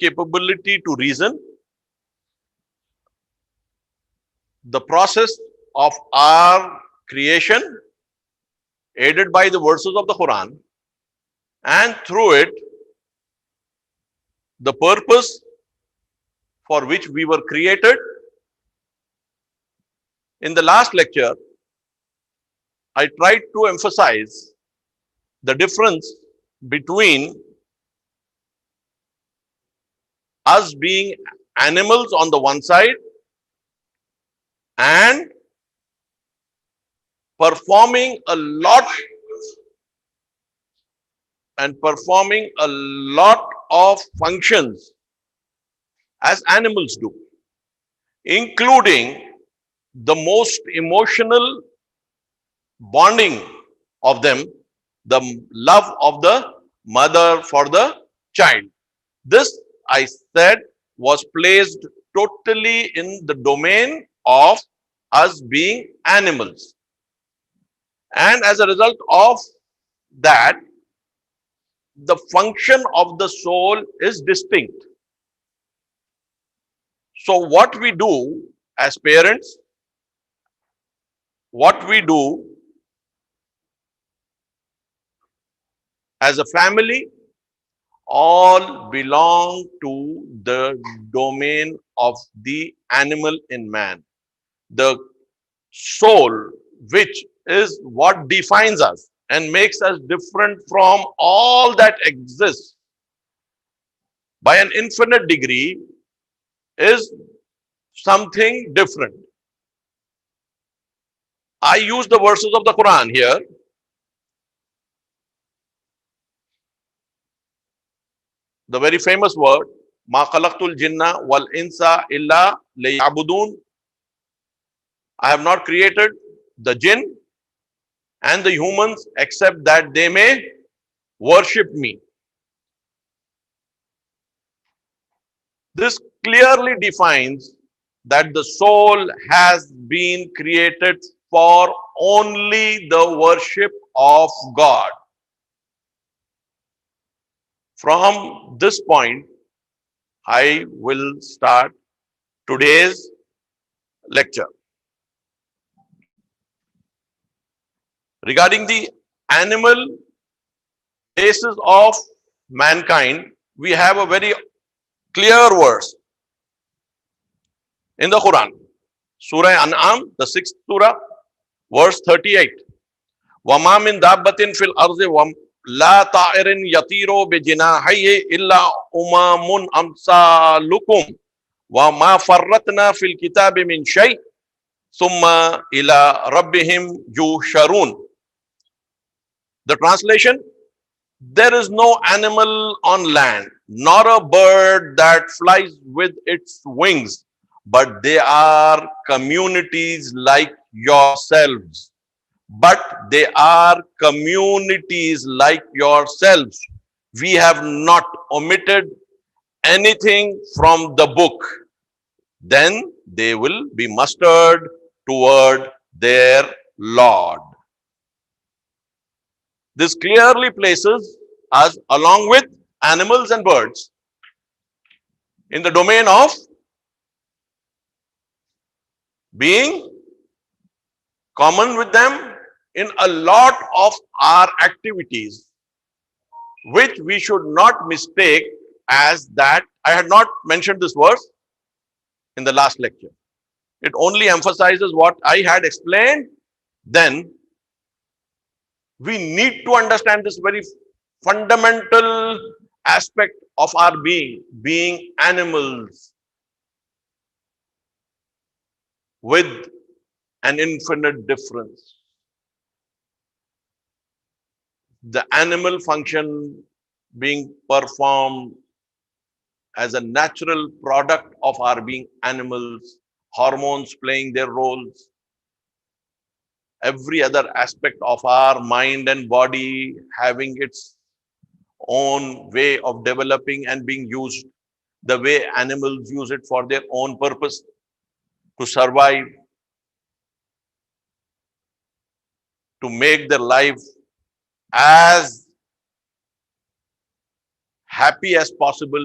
capability to reason, the process of our creation, aided by the verses of the Quran, and through it, the purpose for which we were created. In the last lecture, I tried to emphasize the difference between us being animals on the one side and performing a lot of functions as animals do, including the most emotional bonding of them, the love of the mother for the child. This, I said, was placed totally in the domain of us being animals. And as a result of that, the function of the soul is distinct. So what we do as parents, what we do as a family, all belong to the domain of the animal in man. The soul, which is what defines us and makes us different from all that exists by an infinite degree, is something different. I use the verses of the Quran here. The very famous word, Ma khalaqtul jinna wal insa illa liya'budun. I have not created the jinn and the humans except that they may worship me. This clearly defines that the soul has been created for only the worship of God. From this point, I will start today's lecture. Regarding the animal basis of mankind, we have a very clear verse in the Quran. Surah An'am, the 6th surah, verse 38. وَمَا مِن دَابَّةٍ فِي الْأَرْضِ لَا طَائِرٍ يَطِيرُ بِجِنَاحَيْهِ إِلَّا أُمَامٌ أَمْثَالُكُمْ وَمَا فَرَّطْنَا فِي الْكِتَابِ مِنْ شَيْءٍ ثُمَّ إِلَى رَبِّهِمْ يُحْشَرُونَ. The translation: there is no animal on land, nor a bird that flies with its wings, but they are communities like yourselves. But they are communities like yourselves. We have not omitted anything from the book. Then they will be mustered toward their Lord. This clearly places us, along with animals and birds, in the domain of being common with them in a lot of our activities, which we should not mistake as that. I had not mentioned this verse in the last lecture. It only emphasizes what I had explained. Then we need to understand this very fundamental aspect of our being animals with an infinite difference. The animal function being performed as a natural product of our being animals, hormones playing their roles, every other aspect of our mind and body having its own way of developing and being used, the way animals use it for their own purpose to survive, to make their life as happy as possible,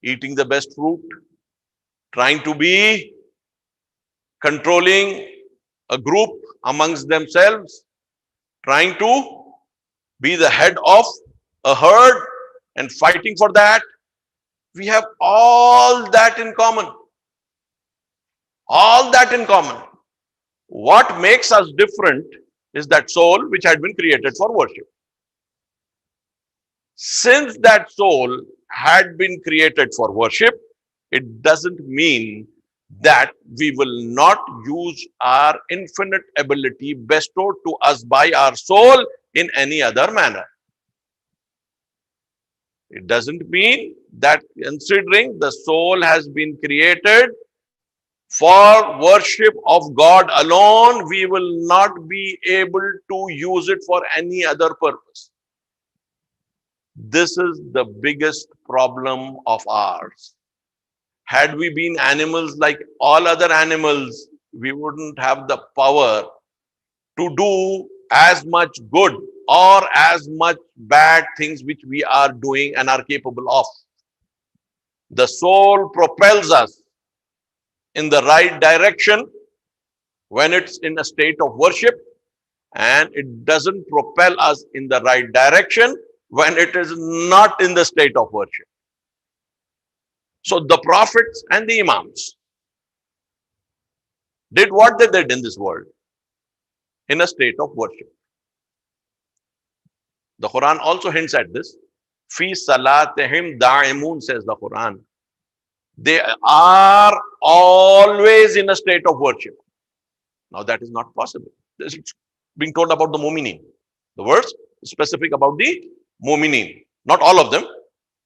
eating the best fruit, trying to be controlling a group amongst themselves, trying to be the head of a herd and fighting for that. We have all that in common. All that in common. What makes us different is that soul which had been created for worship. Since that soul had been created for worship, it doesn't mean that we will not use our infinite ability bestowed to us by our soul in any other manner. It doesn't mean that considering the soul has been created for worship of God alone, we will not be able to use it for any other purpose. This is the biggest problem of ours. Had we been animals like all other animals, we wouldn't have the power to do as much good or as much bad things which we are doing and are capable of. The soul propels us in the right direction when it's in a state of worship, and it doesn't propel us in the right direction when it is not in the state of worship. So the prophets and the imams did what they did in this world in a state of worship. The Quran also hints at this. Fi salatihim da'imun, says the Quran. They are always in a state of worship. Now that is not possible. This is being told about the mu'minin. The verse is specific about the mu'minin. Not all of them.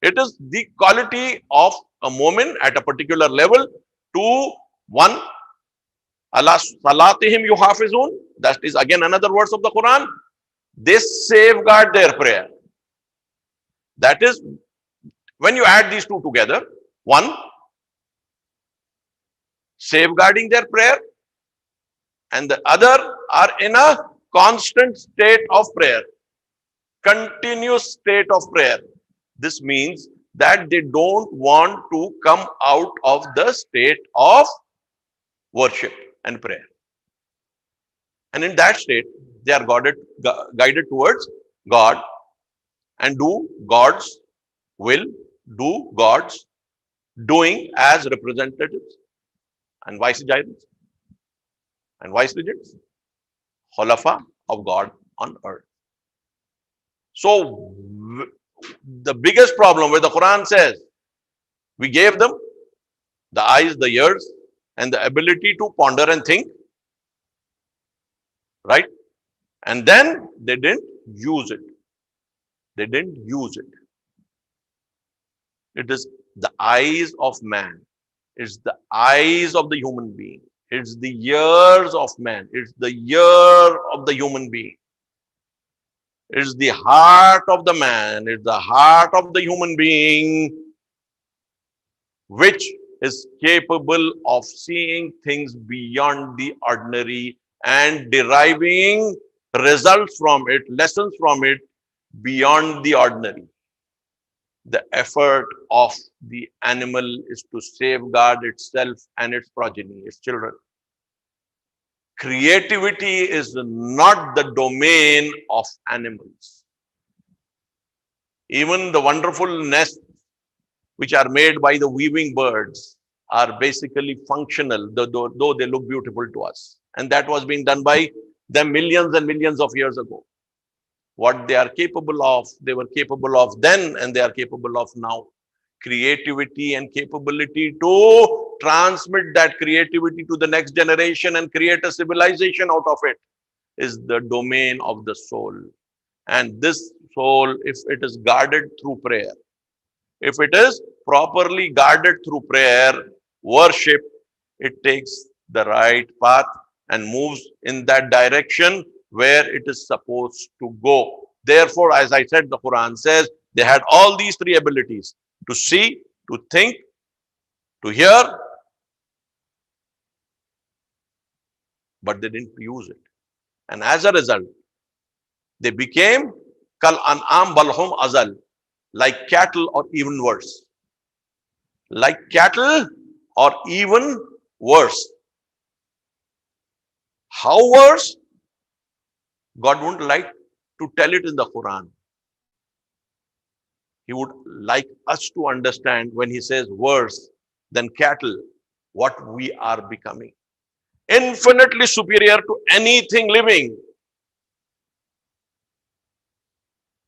It is the quality of a mu'min at a particular level to one. Allah salatihim yuhafizun. That is again another verse of the Quran. They safeguard their prayer. That is, when you add these two together, one, safeguarding their prayer, and the other are in a constant state of prayer, continuous state of prayer. This means that they don't want to come out of the state of worship and prayer. And in that state, they are guided towards God and do God's will, do God's doing as representatives and vicegerents and viceregents, khulafa of God on earth. So the biggest problem where the Quran says we gave them the eyes, the ears, and the ability to ponder and think, right? And then they didn't use it. They didn't use it. It is the eyes of man. It's the eyes of the human being. It's the ears of man. It's the ear of the human being. It's the heart of the man. It's the heart of the human being which is capable of seeing things beyond the ordinary and deriving results from it, lessons from it beyond the ordinary. The effort of the animal is to safeguard itself and its progeny, its children. Creativity is not the domain of animals. Even the wonderful nests which are made by the weaving birds are basically functional, though they look beautiful to us. And that was being done by them millions and millions of years ago. What they are capable of, they were capable of then, and they are capable of now. Creativity and capability to transmit that creativity to the next generation and create a civilization out of it is the domain of the soul. And this soul, if it is guarded through prayer, if it is properly guarded through prayer, worship, it takes the right path and moves in that direction where it is supposed to go. Therefore, as I said, the Quran says they had all these three abilities: to see, to think, to hear, but they didn't use it. And as a result, they became kal an'am balhum azal, like cattle or even worse. like cattle, or even worse. How worse? God wouldn't like to tell it in the Quran. He would like us to understand when he says worse than cattle, what we are becoming. Infinitely superior to anything living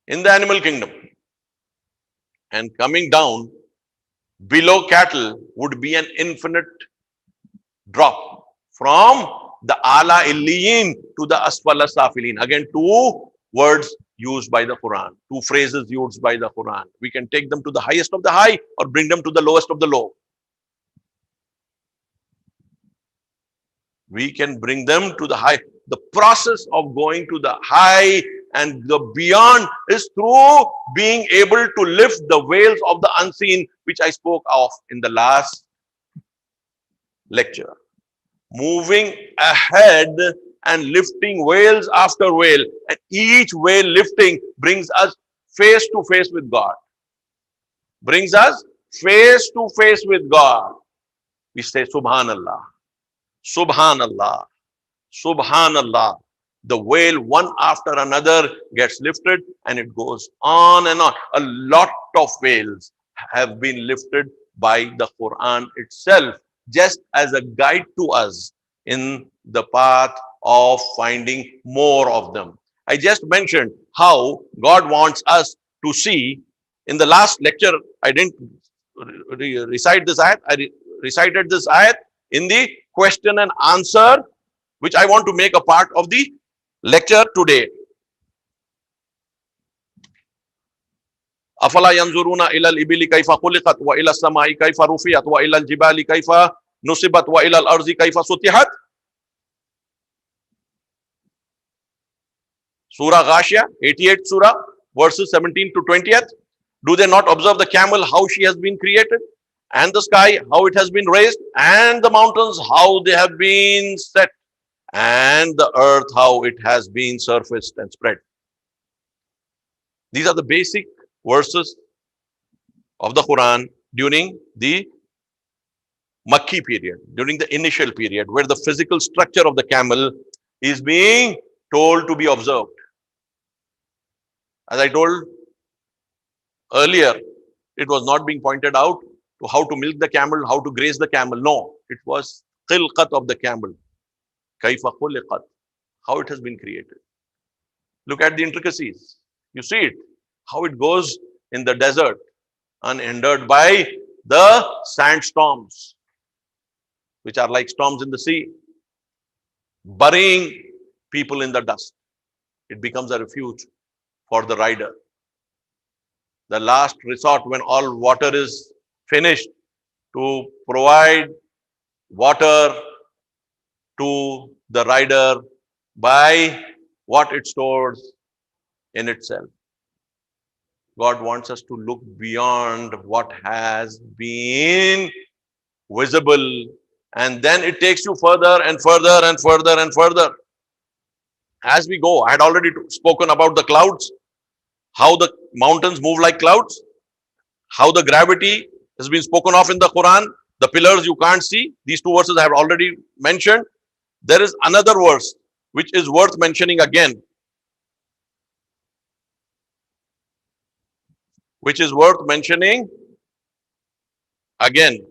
in the animal kingdom. And coming down below cattle would be an infinite drop from the ala illiyin to the asfala safilin. Again, two words used by the Quran, two phrases used by the Quran. We can take them to the highest of the high or bring them to the lowest of the low. We can bring them to the high. The process of going to the high and the beyond is through being able to lift the veils of the unseen, which I spoke of in the last lecture. Moving ahead and lifting veils after veil, and each veil lifting brings us face to face with God. Brings us face to face with God. We say Subhanallah, Subhanallah, Subhanallah. The veil, one after another, gets lifted and it goes on and on. A lot of veils have been lifted by the Quran itself, just as a guide to us in the path of finding more of them. I just mentioned how God wants us to see. In the last lecture, I didn't recite this ayat. I recited this ayat in the question and answer, which I want to make a part of the lecture today. أفلا ينظرون إلى الإبل كيف خلقت وإلى السماء كيف رفعت وإلى الجبال كيف نصبت وإلى الأرض كيف سطحت. Surah Ghashiyah, 88th Surah, verses 17 to 20th. Do they not observe the camel, how she has been created, and the sky, how it has been raised, and the mountains, how they have been set, and the earth, how it has been surfaced and spread. These are the basic verses of the Quran during the Makki period, during the initial period, where the physical structure of the camel is being told to be observed. As I told earlier, it was not being pointed out to how to milk the camel, how to graze the camel. No, it was khilqat of the camel. Kaifa khuliqat, how it has been created. Look at the intricacies. You see it, how it goes in the desert, unhindered by the sandstorms, which are like storms in the sea, burying people in the dust. It becomes a refuge for the rider. The last resort when all water is finished, to provide water to the rider by what it stores in itself. God wants us to look beyond what has been visible, and then it takes you further and further and further and further. As we go, I had already spoken about the clouds, how the mountains move like clouds, how the gravity has been spoken of in the Quran, the pillars you can't see. These two verses I have already mentioned. There is another verse which is worth mentioning again, which is worth mentioning again.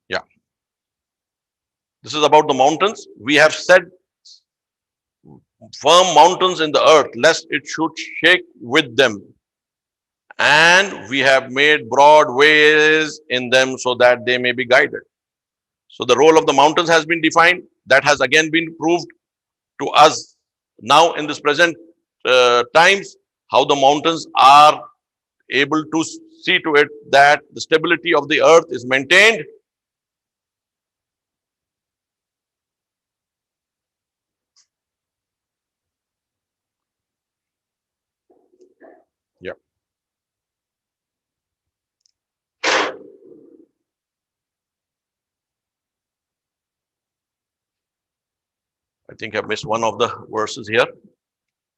Yeah, this is about the mountains. We have said firm mountains in the earth, lest it should shake with them. And we have made broad ways in them so that they may be guided. So the role of the mountains has been defined. That has again been proved to us now in this present times, how the mountains are able to see to it that the stability of the earth is maintained. Yeah. I think I've missed one of the verses here.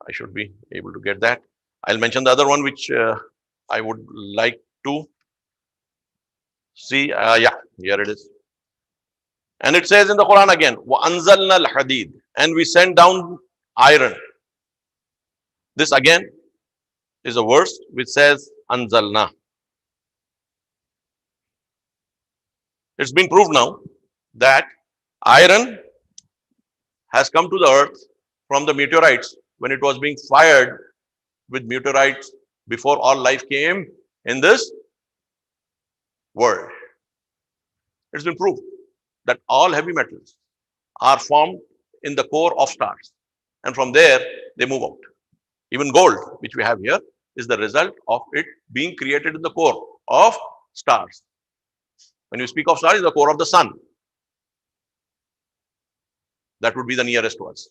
I should be able to get that. I'll mention the other one which I would like to see. Yeah, here it is. And it says in the Quran again, وَأَنزَلْنَا الْحَدِيدِ, and we sent down iron. This again is a verse which says Anzalna. It's been proved now that iron has come to the earth from the meteorites when it was being fired with meteorites before all life came in this world. It's been proved that all heavy metals are formed in the core of stars, and from there they move out. Even gold, which we have here, is the result of it being created in the core of stars. When you speak of stars, it's the core of the sun. That would be the nearest to us.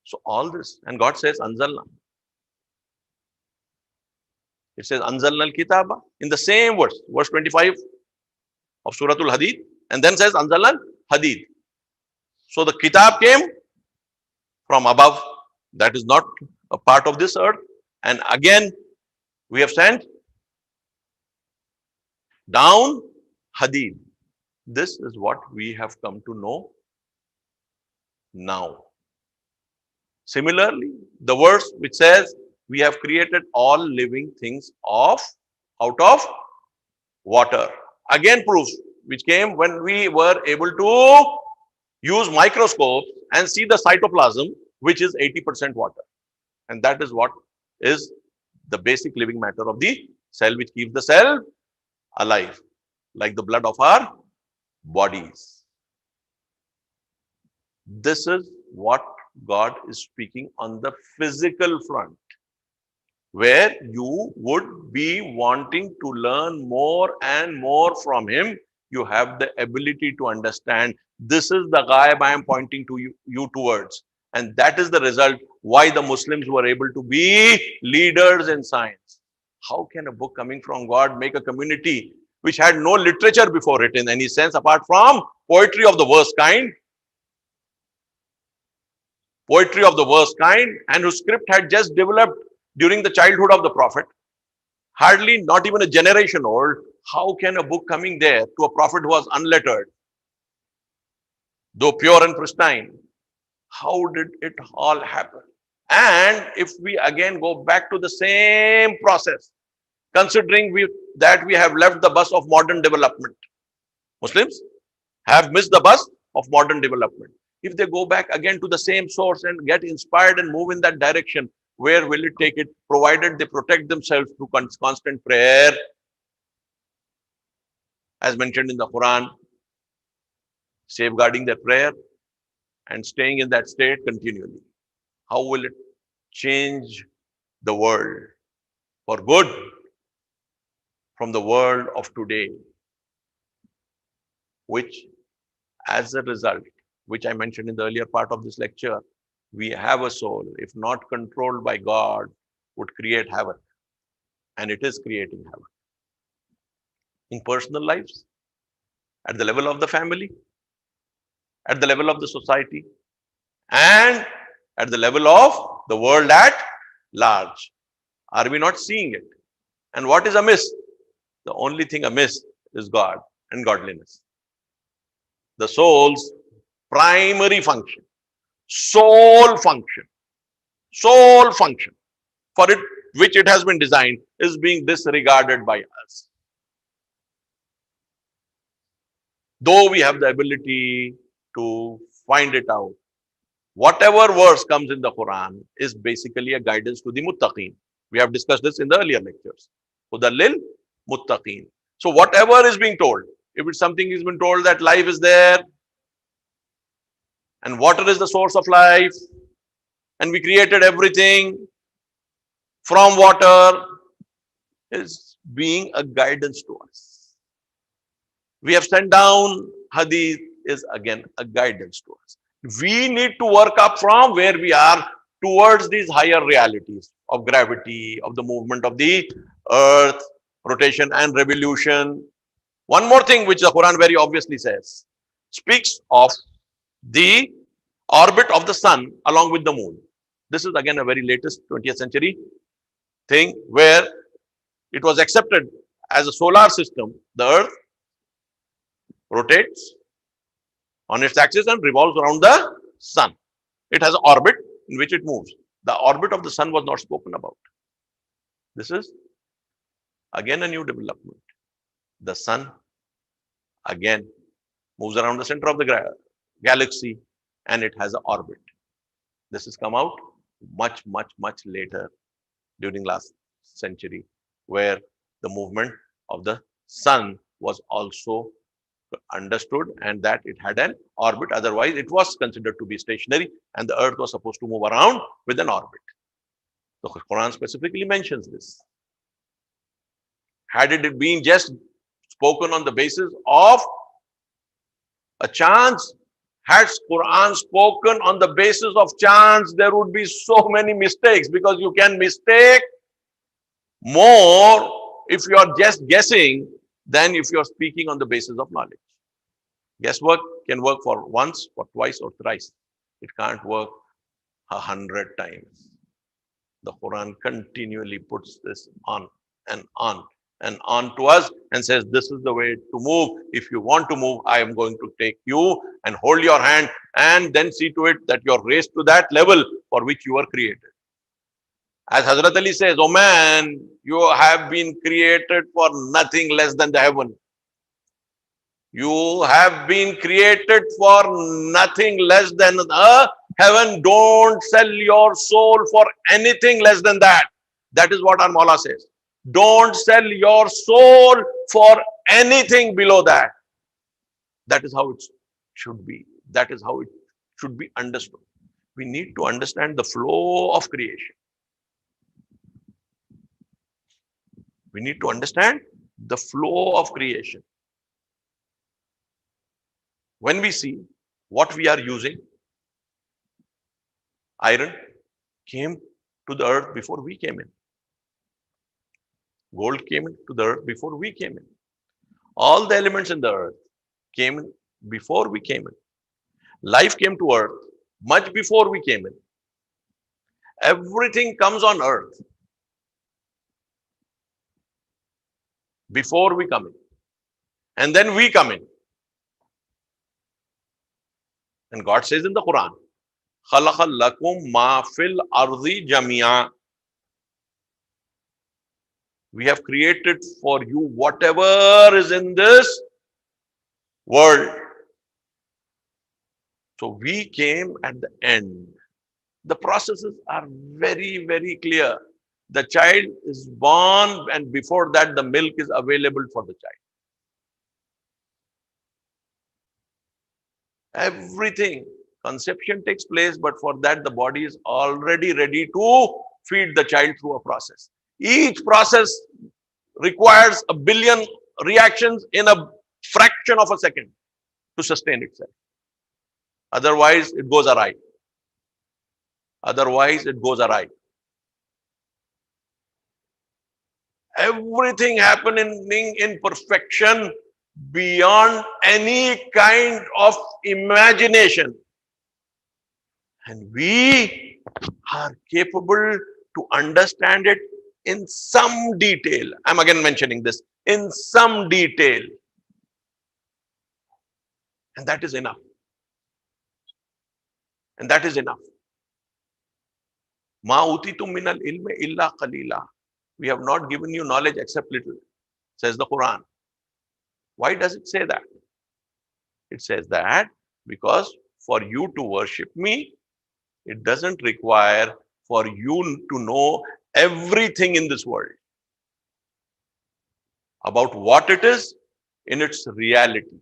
So all this, and God says Anzalna. It says Anzalna al-Kitaba in the same verse, verse 25 of Surah Al-Hadid, and then says Anzalna al-Hadid. So the Kitab came from above, that is not a part of this earth, and again we have sent down Hadid. This is what we have come to know now. Similarly, the verse which says we have created all living things out of water, again proves, which came when we were able to use microscopes and see the cytoplasm, which is 80% water. And that is what is the basic living matter of the cell, which keeps the cell alive, like the blood of our bodies. This is what God is speaking on the physical front, where you would be wanting to learn more and more from Him. You have the ability to understand this is the ghaib I am pointing to you towards. And that is the result why the Muslims were able to be leaders in science. How can a book coming from God make a community which had no literature before it in any sense apart from poetry of the worst kind? Poetry of the worst kind, and whose script had just developed during the childhood of the Prophet, hardly not even a generation old. How can a book coming there to a Prophet who was unlettered, though pure and pristine, how did it all happen? And if we again go back to the same process, considering that we have left the bus of modern development, Muslims have missed the bus of modern development. If they go back again to the same source and get inspired and move in that direction, where will it take it? Provided they protect themselves through constant prayer, as mentioned in the Quran, safeguarding their prayer and staying in that state continually. How will it change the world for good from the world of today, which as a result, which I mentioned in the earlier part of this lecture, we have a soul, if not controlled by God, would create havoc. And it is creating havoc in personal lives, at the level of the family, at the level of the society, and at the level of the world at large. Are we not seeing it? And what is amiss? The only thing amiss is God and godliness. The soul's primary function, sole function for it which it has been designed, is being disregarded by us. Though we have the ability to find it out, whatever verse comes in the Quran is basically a guidance to the muttaqeen. We have discussed this in the earlier lectures. Hudal lil muttaqeen. So whatever is being told, if it's something is been told that life is there, and water is the source of life, and we created everything from water, is being a guidance to us. We have sent down Hadith, is again a guidance to us. We need to work up from where we are towards these higher realities of gravity, of the movement of the earth, rotation and revolution. One more thing which the Quran very obviously says, speaks of the orbit of the sun along with the moon. This is again a very latest 20th century thing where it was accepted as a solar system. The earth rotates on its axis and revolves around the sun. It has an orbit in which it moves. The orbit of the sun was not spoken about. This is again a new development. The sun again moves around the center of the galaxy and it has an orbit. This has come out much later during last century, where the movement of the sun was also understood and that it had an orbit. Otherwise, it was considered to be stationary and the earth was supposed to move around with an orbit. The Quran specifically mentions this. Had it been just spoken on the basis of a chance, had Quran spoken on the basis of chance, there would be so many mistakes, because you can mistake more if you are just guessing than if you are speaking on the basis of knowledge. Guesswork can work for once, or twice, or thrice. It can't work 100 times. The Quran continually puts this on and on and on to us and says, this is the way to move. If you want to move, I am going to take you and hold your hand and then see to it that you're raised to that level for which you were created. As Hazrat Ali says, oh man, you have been created for nothing less than the heaven. You have been created for nothing less than the heaven. Don't sell your soul for anything less than that. That is what our Mawla says. Don't sell your soul for anything below that. That is how it should be. That is how it should be understood. We need to understand the flow of creation. We need to understand the flow of creation. When we see what we are using, iron came to the earth before we came in. Gold came into the earth before we came in. All the elements in the earth came in before we came in. Life came to earth much before we came in. Everything comes on earth before we come in. And then we come in. And God says in the Quran, خَلَقَ لَكُمْ مَا فِي الْأَرْضِ جَمِيعًا. We have created for you whatever is in this world. So we came at the end. The processes are very clear. The child is born and before that the milk is available for the child. Everything, conception takes place, but for that the body is already ready to feed the child through a process. Each process requires 1 billion reactions in a fraction of a second to sustain itself. Otherwise, it goes awry. Otherwise, it goes awry. Everything happening in perfection beyond any kind of imagination. And we are capable to understand it in some detail. I'm again mentioning this, in some detail. And that is enough. And that is enough. Ma utitum minal ilmi illa qalila. We have not given you knowledge except little, says the Quran. Why does it say that? It says that because for you to worship me, it doesn't require for you to know everything in this world about what it is in its reality.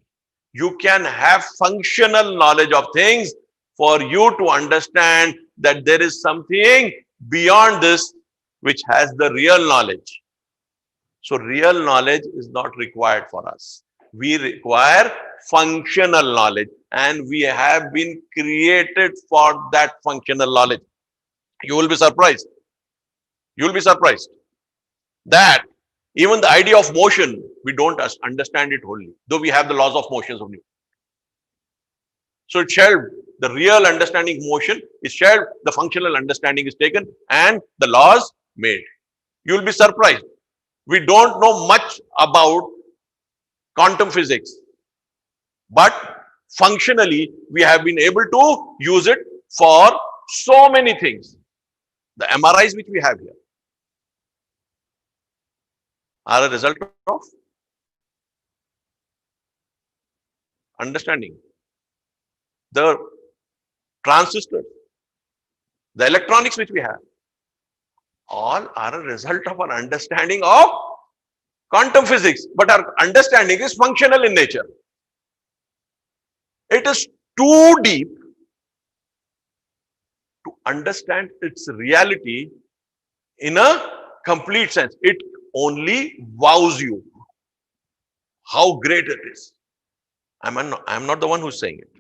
You can have functional knowledge of things for you to understand that there is something beyond this which has the real knowledge. So real knowledge is not required for us. We require functional knowledge, and we have been created for that functional knowledge. You will be surprised. You will be surprised that even the idea of motion, we don't understand it wholly, though we have the laws of motions of Newton. So it's shelved. The real understanding of motion is shelved. The functional understanding is taken and the laws made. You will be surprised. We don't know much about quantum physics, but functionally we have been able to use it for so many things. The MRIs which we have here are a result of understanding. The transistors, the electronics which we have, all are a result of an understanding of quantum physics, but our understanding is functional in nature. It is too deep to understand its reality in a complete sense. It only wows you how great it is. I'm not the one who's saying it.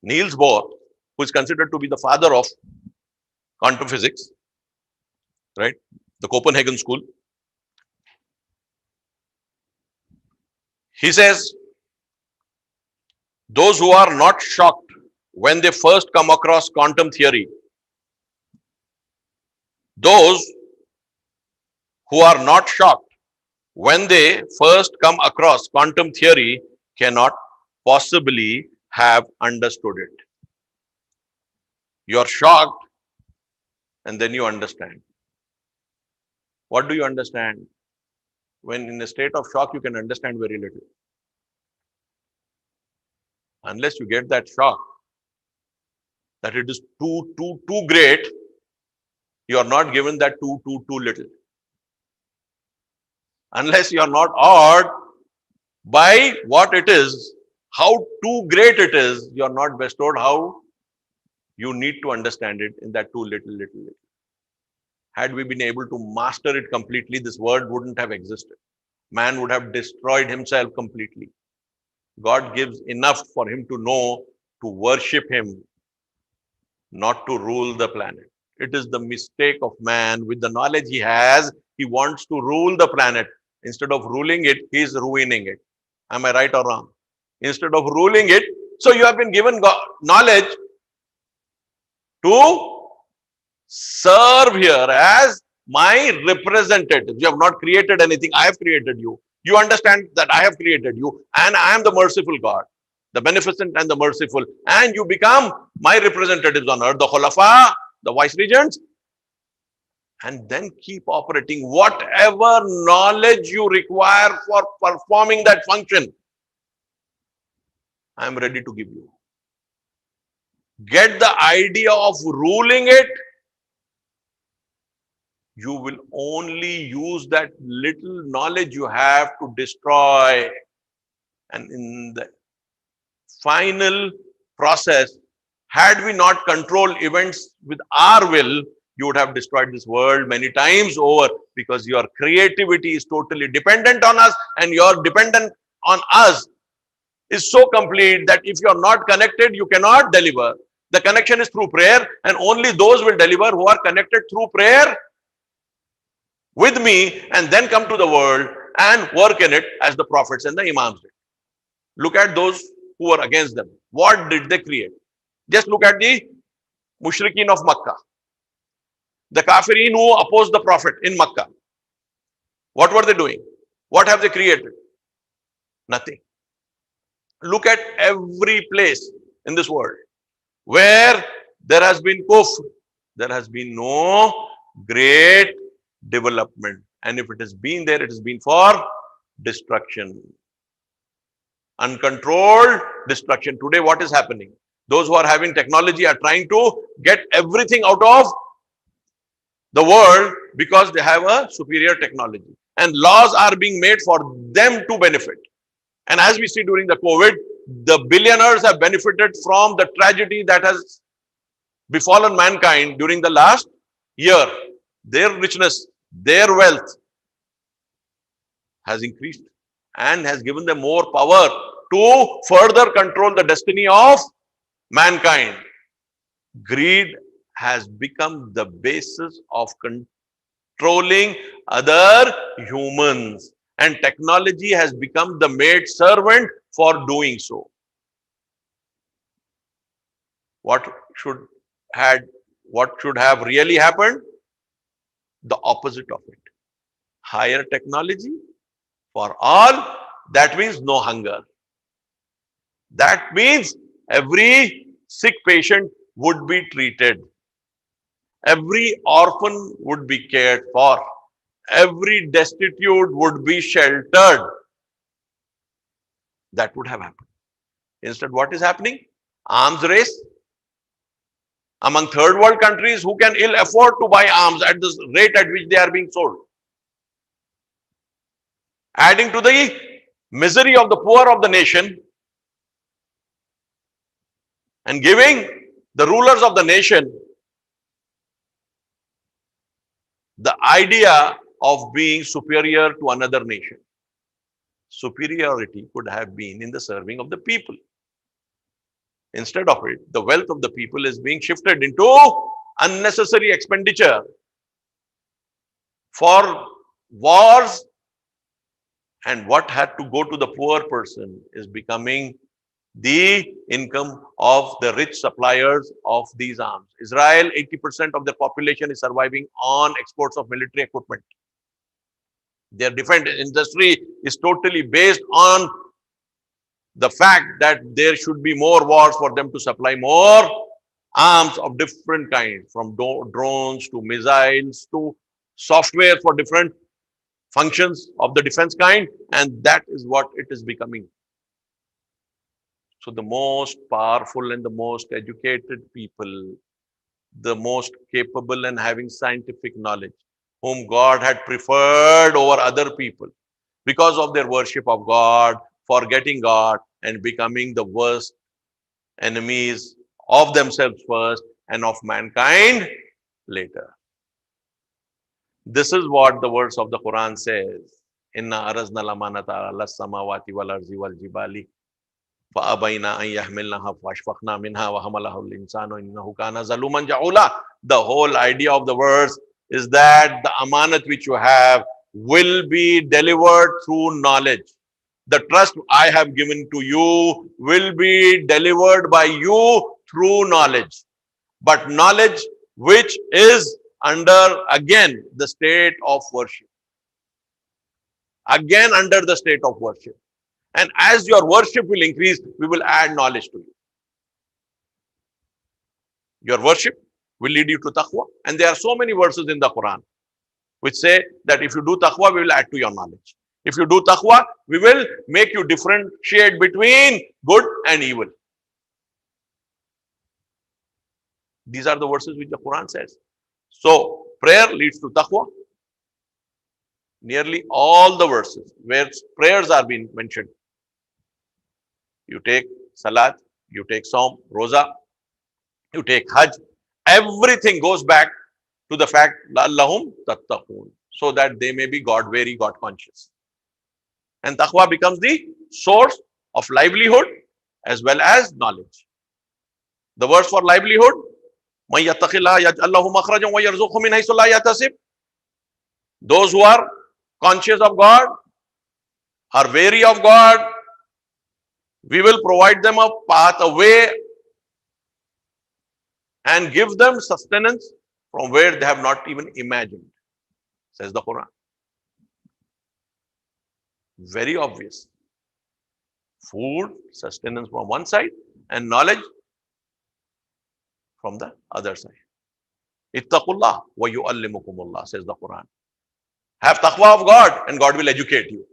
Niels Bohr, who is considered to be the father of quantum physics, right? The Copenhagen school. He says, those who are not shocked when they first come across quantum theory, those who are not shocked when they first come across quantum theory cannot possibly have understood it. You are shocked and then you understand. What do you understand? When in a state of shock, you can understand very little. Unless you get that shock, that it is too great, you are not given that too little. Unless you are not awed by what it is, how too great it is, you are not bestowed how you need to understand it in that too little. Had we been able to master it completely, this world wouldn't have existed. Man would have destroyed himself completely. God gives enough for him to know to worship him, not to rule the planet. It is the mistake of man. With the knowledge he has, he wants to rule the planet. Instead of ruling it, he is ruining it. Am I right or wrong? Instead of ruling it, so you have been given knowledge to serve here as my representative. You have not created anything. I have created you. You understand that I have created you and I am the merciful God, the beneficent and the merciful. And you become my representatives on earth, the Khulafa, the vice regents, and then keep operating whatever knowledge you require for performing that function. I am ready to give you. Get the idea of ruling it. You will only use that little knowledge you have to destroy. And in the final process, had we not controlled events with our will, you would have destroyed this world many times over, because your creativity is totally dependent on us, and your dependence on us is so complete that if you are not connected, you cannot deliver. The connection is through prayer, and only those will deliver who are connected through prayer with me, and then come to the world and work in it as the prophets and the imams did. Look at those who were against them. What did they create? Just look at the mushrikeen of Makkah, the kafirin who opposed the prophet in Makkah. What were they doing? What have they created? Nothing. Look at every place in this world where there has been kufr, there has been no great development. And if it has been there, it has been for destruction. Uncontrolled destruction. Today, what is happening? Those who are having technology are trying to get everything out of the world because they have a superior technology. And laws are being made for them to benefit. And as we see during the COVID, the billionaires have benefited from the tragedy that has befallen mankind during the last year. Their richness, their wealth has increased and has given them more power to further control the destiny of mankind. Greed has become the basis of controlling other humans, and technology has become the maid servant for doing so. What should had what should have really happened? The opposite of it. Higher technology for all. That means no hunger. That means every sick patient would be treated. Every orphan would be cared for. Every destitute would be sheltered. That would have happened. Instead, what is happening? Arms race among third world countries who can ill afford to buy arms at the rate at which they are being sold. Adding to the misery of the poor of the nation and giving the rulers of the nation the idea of being superior to another nation. Superiority could have been in the serving of the people. Instead of it, the wealth of the people is being shifted into unnecessary expenditure for wars, and what had to go to the poor person is becoming the income of the rich suppliers of these arms. Israel, 80% of their population is surviving on exports of military equipment. Their defense industry is totally based on the fact that there should be more wars for them to supply more arms of different kinds, from drones to missiles to software for different functions of the defense kind, and that is what it is becoming. So the most powerful and the most educated people, the most capable and having scientific knowledge, whom God had preferred over other people because of their worship of God, forgetting God and becoming the worst enemies of themselves first and of mankind later. This is what the words of the Quran says. Inna arazna lamanata ala samawati wal arzi wal jibali فَأَبَيْنَا أَنْ يَحْمِلْنَهَا فَأَشْفَقْنَا مِنْهَا وَحَمَلَهُ الْإِنسَانُ إِنَّهُ كَانَ ظَلُومًا جَهُولًا. The whole idea of the verse is that the amanat which you have will be delivered through knowledge. The trust I have given to you will be delivered by you through knowledge. But knowledge which is under, again, the state of worship. Again, under the state of worship. And as your worship will increase, we will add knowledge to you. Your worship will lead you to taqwa. And there are so many verses in the Quran which say that if you do taqwa, we will add to your knowledge. If you do taqwa, we will make you differentiate between good and evil. These are the verses which the Quran says. So, prayer leads to taqwa. Nearly all the verses where prayers are being mentioned, you take salat, you take Saum, Roza, you take Hajj, everything goes back to the fact, la'allahum tattaqoon, so that they may be God-wary, God-conscious. And taqwa becomes the source of livelihood as well as knowledge. The verse for livelihood, مَن يَتَّقِ اللَّهَ يَجْعَلْ لَهُ مَخْرَجًا وَيَرْزُقْهُ مِنْ حَيْثُ لَا يَحْتَسِبُ. Those who are conscious of God, are wary of God, we will provide them a path, a way, and give them sustenance from where they have not even imagined, says the Quran. Very obvious. Food, sustenance from one side, and knowledge from the other side. Ittaqullah wa yu'allimukumullah, says the Quran. Have taqwa of God, and God will educate you.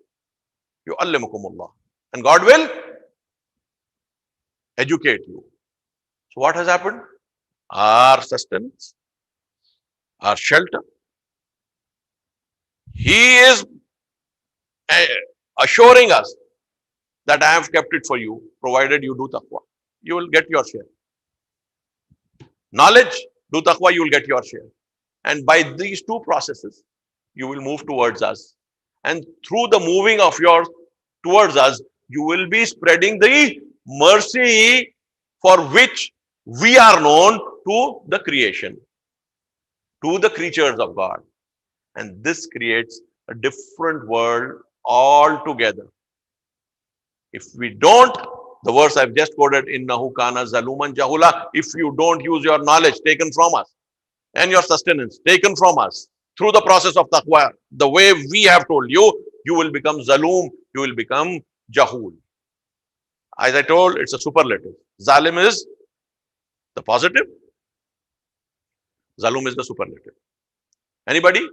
Yu'allimukumullah. And God will educate you. So what has happened? Our sustenance, our shelter. He is assuring us that I have kept it for you, provided you do taqwa. You will get your share. Knowledge, do taqwa, you will get your share. And by these two processes, you will move towards us. And through the moving of yours towards us, you will be spreading the mercy for which we are known to the creation, to the creatures of God. And this creates a different world altogether. If we don't The verse I've just quoted, innahu kana zaluman jahula. If you don't use your knowledge taken from us and your sustenance taken from us through the process of taqwa, the way we have told you, you will become zaloom, you will become jahul. As I told, it's a superlative. Zalim is the positive, zalum is the superlative. Anybody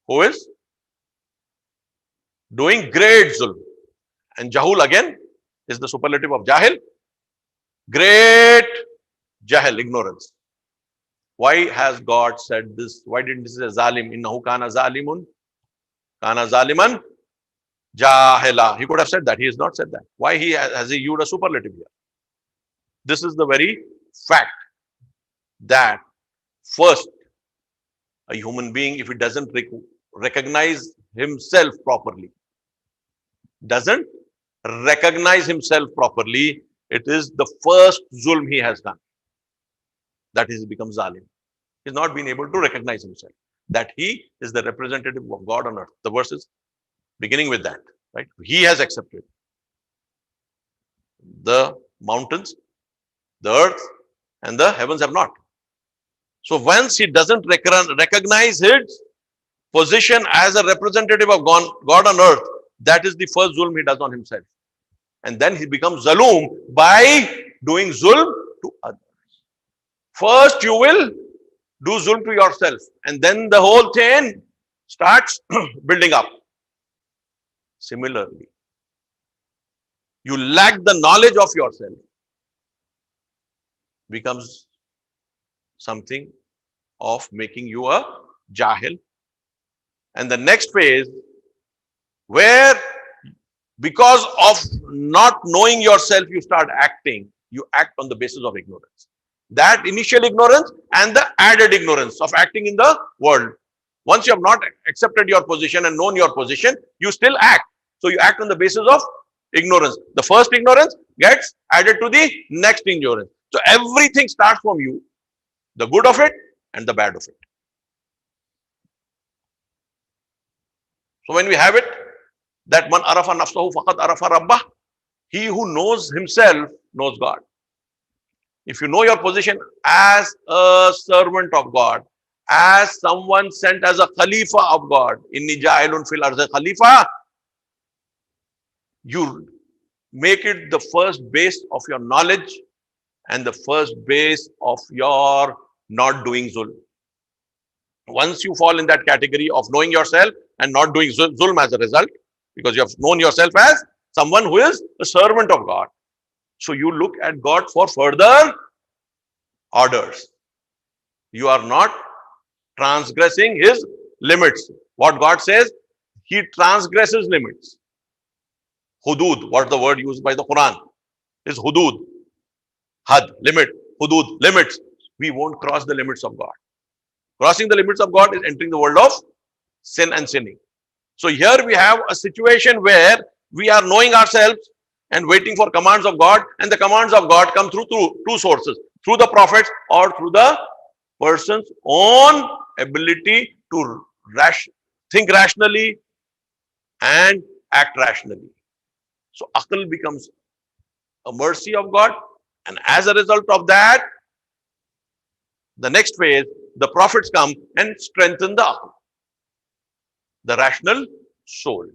who is doing great zulm, and jahul again is the superlative of jahil, great jahil, ignorance. Why has God said this? Why didn't this say zalim? Innahu kana zalimun, kana zaliman jahila. He could have said that. He has not said that. Why has he used a superlative here? This is the very fact that first, a human being, if he doesn't recognize himself properly, doesn't recognize himself properly, it is the first zulm he has done. That is, he becomes zalim. He's not been able to recognize himself, that he is the representative of God on earth. The verse is beginning with that, right? He has accepted the mountains, the earth, and the heavens have not. So once he doesn't recognize his position as a representative of God on earth, that is the first zulm he does on himself. And then he becomes zaloom by doing zulm to others. First you will do zulm to yourself, and then the whole chain starts building up. Similarly, you lack the knowledge of yourself, becomes something of making you a jahil. And the next phase, where because of not knowing yourself, you start acting, you act on the basis of ignorance. That initial ignorance and the added ignorance of acting in the world. Once you have not accepted your position and known your position, you still act. So you act on the basis of ignorance. The first ignorance gets added to the next ignorance. So everything starts from you, the good of it and the bad of it. So when we have it, that man arafa nafsahu faqad arafa rabbah, he who knows himself knows God. If you know your position as a servant of God, as someone sent as a Khalifa of God, inni ja'ilun fil ardi Khalifa, you make it the first base of your knowledge and the first base of your not doing zulm. Once you fall in that category of knowing yourself and not doing zulm as a result, because you have known yourself as someone who is a servant of God, so you look at God for further orders. You are not transgressing his limits. What God says, he transgresses limits. Hudud, what the word used by the Quran is hudud. Had, limit. Hudud, limits. We won't cross the limits of God. Crossing the limits of God is entering the world of sin and sinning. So here we have a situation where we are knowing ourselves and waiting for commands of God, and the commands of God come through two sources, through the prophets or through the person's own ability to think rationally and act rationally. So aql becomes a mercy of God, and as a result of that, the next phase, the prophets come and strengthen the aql, the rational soul.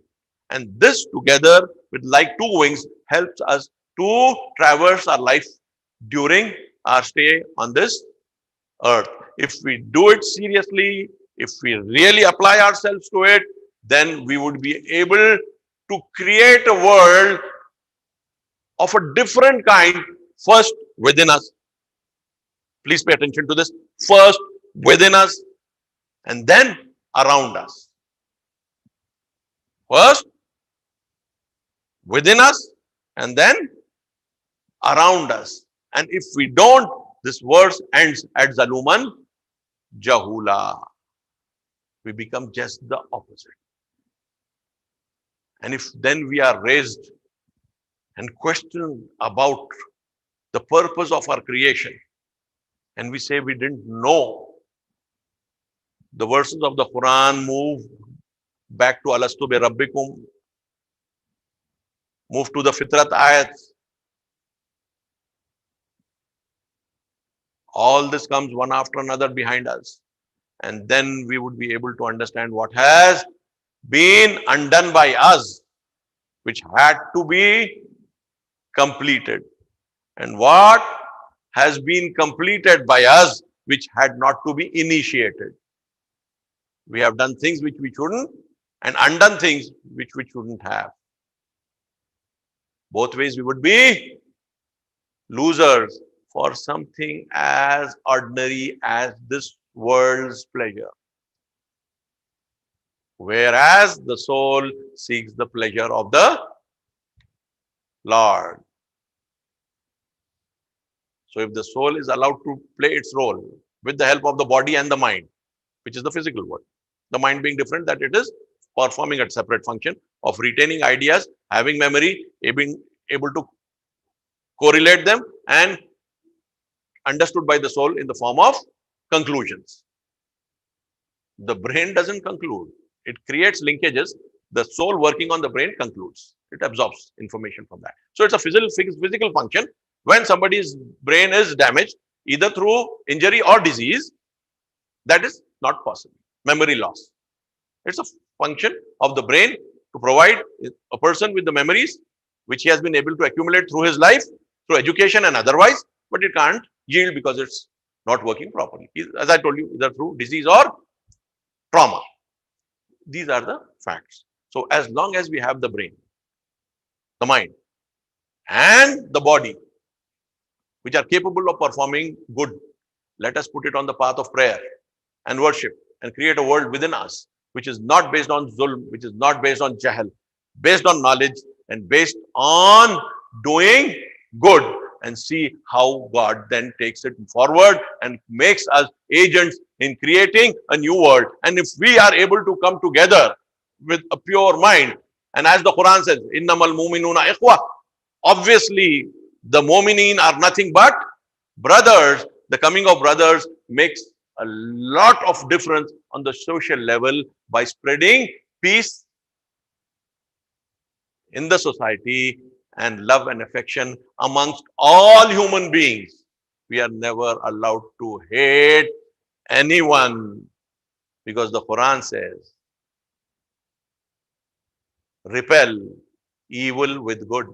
And this together with like two wings helps us to traverse our life during our stay on this earth. If we do it seriously, if we really apply ourselves to it, then we would be able to create a world of a different kind, first within us. Please pay attention to this. First within us and then around us. First within us and then around us. And if we don't, this verse ends at zaluman jahula. We become just the opposite. And if then we are raised and questioned about the purpose of our creation, and we say we didn't know, the verses of the Quran move back to alastu bi rabbikum, move to the fitrat ayats, All this comes one after another behind us. And then we would be able to understand what has been undone by us, which had to be completed, and what has been completed by us, which had not to be initiated. We have done things which we shouldn't, and undone things which we shouldn't have. Both ways we would be losers for something as ordinary as this world's pleasure. Whereas the soul seeks the pleasure of the Lord. So if the soul is allowed to play its role with the help of the body and the mind, which is the physical world, the mind being different, that it is performing a separate function of retaining ideas, having memory, being able to correlate them, and understood by the soul in the form of conclusions. The brain doesn't conclude. It creates linkages. The soul working on the brain concludes. It absorbs information from that. So it's a physical function. When somebody's brain is damaged, either through injury or disease, that is not possible. Memory loss. It's a function of the brain to provide a person with the memories which he has been able to accumulate through his life, through education and otherwise, but it can't yield because it's not working properly. As I told you, either through disease or trauma. These are the facts. So as long as we have the brain, the mind, and the body, which are capable of performing good, let us put it on the path of prayer and worship and create a world within us, which is not based on zulm, which is not based on jahl, based on knowledge and based on doing good, and see how God then takes it forward and makes us agents in creating a new world. And if we are able to come together with a pure mind, and as the Quran says, innamal mu'minuna ikhwa, obviously the mu'mineen are nothing but brothers. The coming of brothers makes a lot of difference on the social level by spreading peace in the society and love and affection amongst all human beings. We are never allowed to hate anyone, because the Quran says, repel evil with good.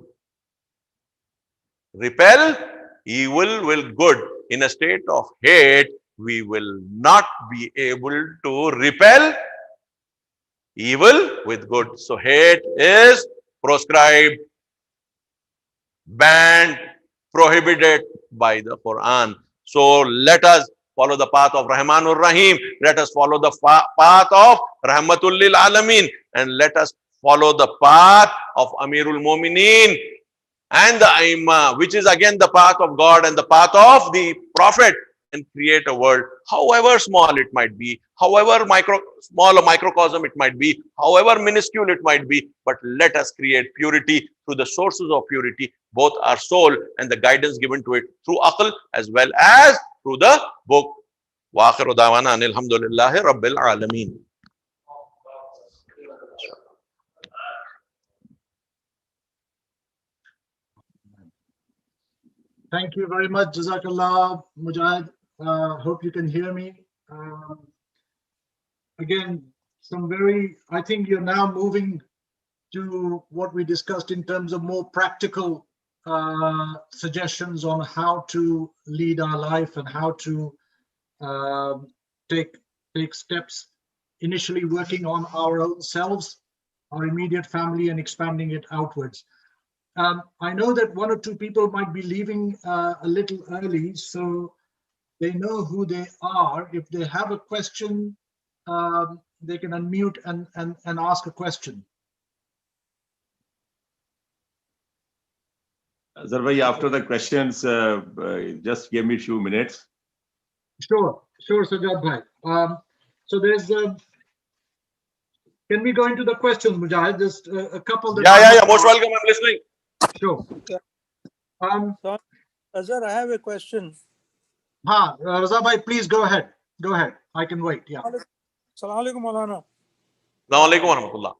Repel evil with good. In a state of hate, we will not be able to repel evil with good. So hate is proscribed, banned, prohibited by the Quran. So let us follow the path of Rahmanur Rahim. Let us follow the path of Rahmatul Lil Alameen. And let us follow the path of Amirul Mumineen and the Aimma, which is again the path of God and the path of the Prophet, and create a world, however small it might be, however small a microcosm it might be, however minuscule it might be, but let us create purity through the sources of purity, both our soul and the guidance given to it through aql as well as through the book. Wa akhiru da'wana anil hamdulillahi rabbil alameen. Thank you very much, Jazakallah, Mujahid. Hope you can hear me. Again, I think you're now moving to what we discussed in terms of more practical suggestions on how to lead our life and how to take steps, initially working on our own selves, our immediate family, and expanding it outwards. I know that one or two people might be leaving a little early, so they know who they are. If they have a question, they can unmute and ask a question. Zarbai, after the questions, just give me a few minutes. Sure, Sajjad bhai. So there's, can we go into the questions, Mujahid? Just a couple. Yeah, most welcome, I'm listening. Sure. So, Azhar, I have a question. Raza bhai, please go ahead. Go ahead. I can wait. Yeah. Assalamu alaikum, Moulana. Assalamu alaikum wa rahmatullah.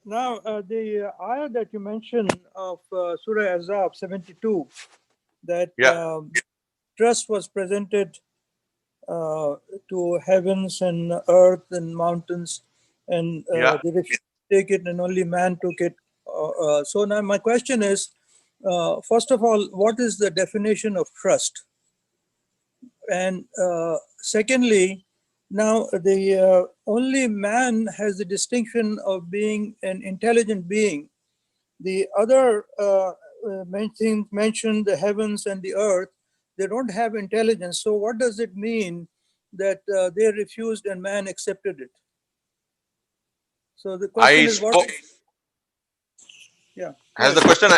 Now, the ayah that you mentioned of Surah Ahzab 72, that trust was presented to heavens and earth and mountains, and Yeah. they refused to take it, and only man took it. So now my question is, first of all, what is the definition of trust? And secondly, now the only man has the distinction of being an intelligent being. The other mentioned the heavens and the earth, they don't have intelligence. So what does it mean that they refused and man accepted it? So the question I is what? spoke. Yeah. Has the question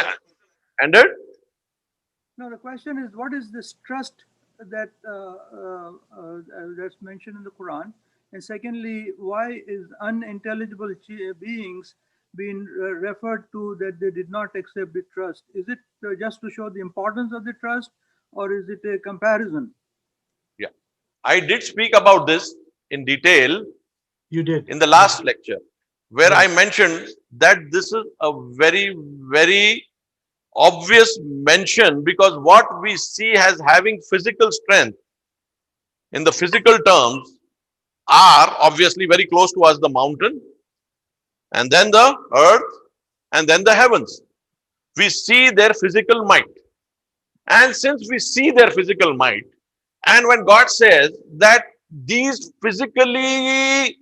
ended? No, the question is, what is this trust that that's mentioned in the Quran? And secondly, why is unintelligible beings being referred to that they did not accept the trust? Is it just to show the importance of the trust, or is it a comparison? Yeah. I did speak about this in detail You did. in the last lecture, where I Yes. mentioned that this is a very, very obvious mention, because what we see as having physical strength in the physical terms are obviously very close to us: the mountain, and then the earth, and then the heavens. We see their physical might. And since we see their physical might, and when God says that these physically,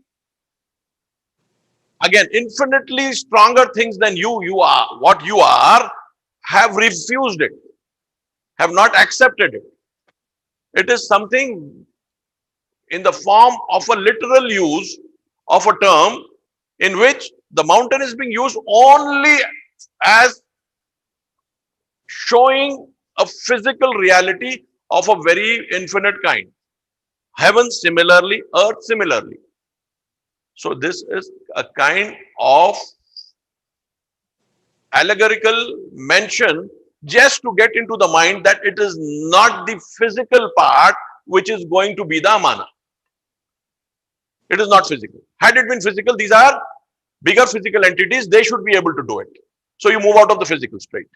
again, infinitely stronger things than you are, what you are, have refused it, have not accepted it. It is something in the form of a literal use of a term in which the mountain is being used only as showing a physical reality of a very infinite kind. Heaven similarly, earth similarly. So this is a kind of allegorical mention just to get into the mind that it is not the physical part which is going to be the amana. It is not physical. Had it been physical, these are bigger physical entities, they should be able to do it. So you move out of the physical straight.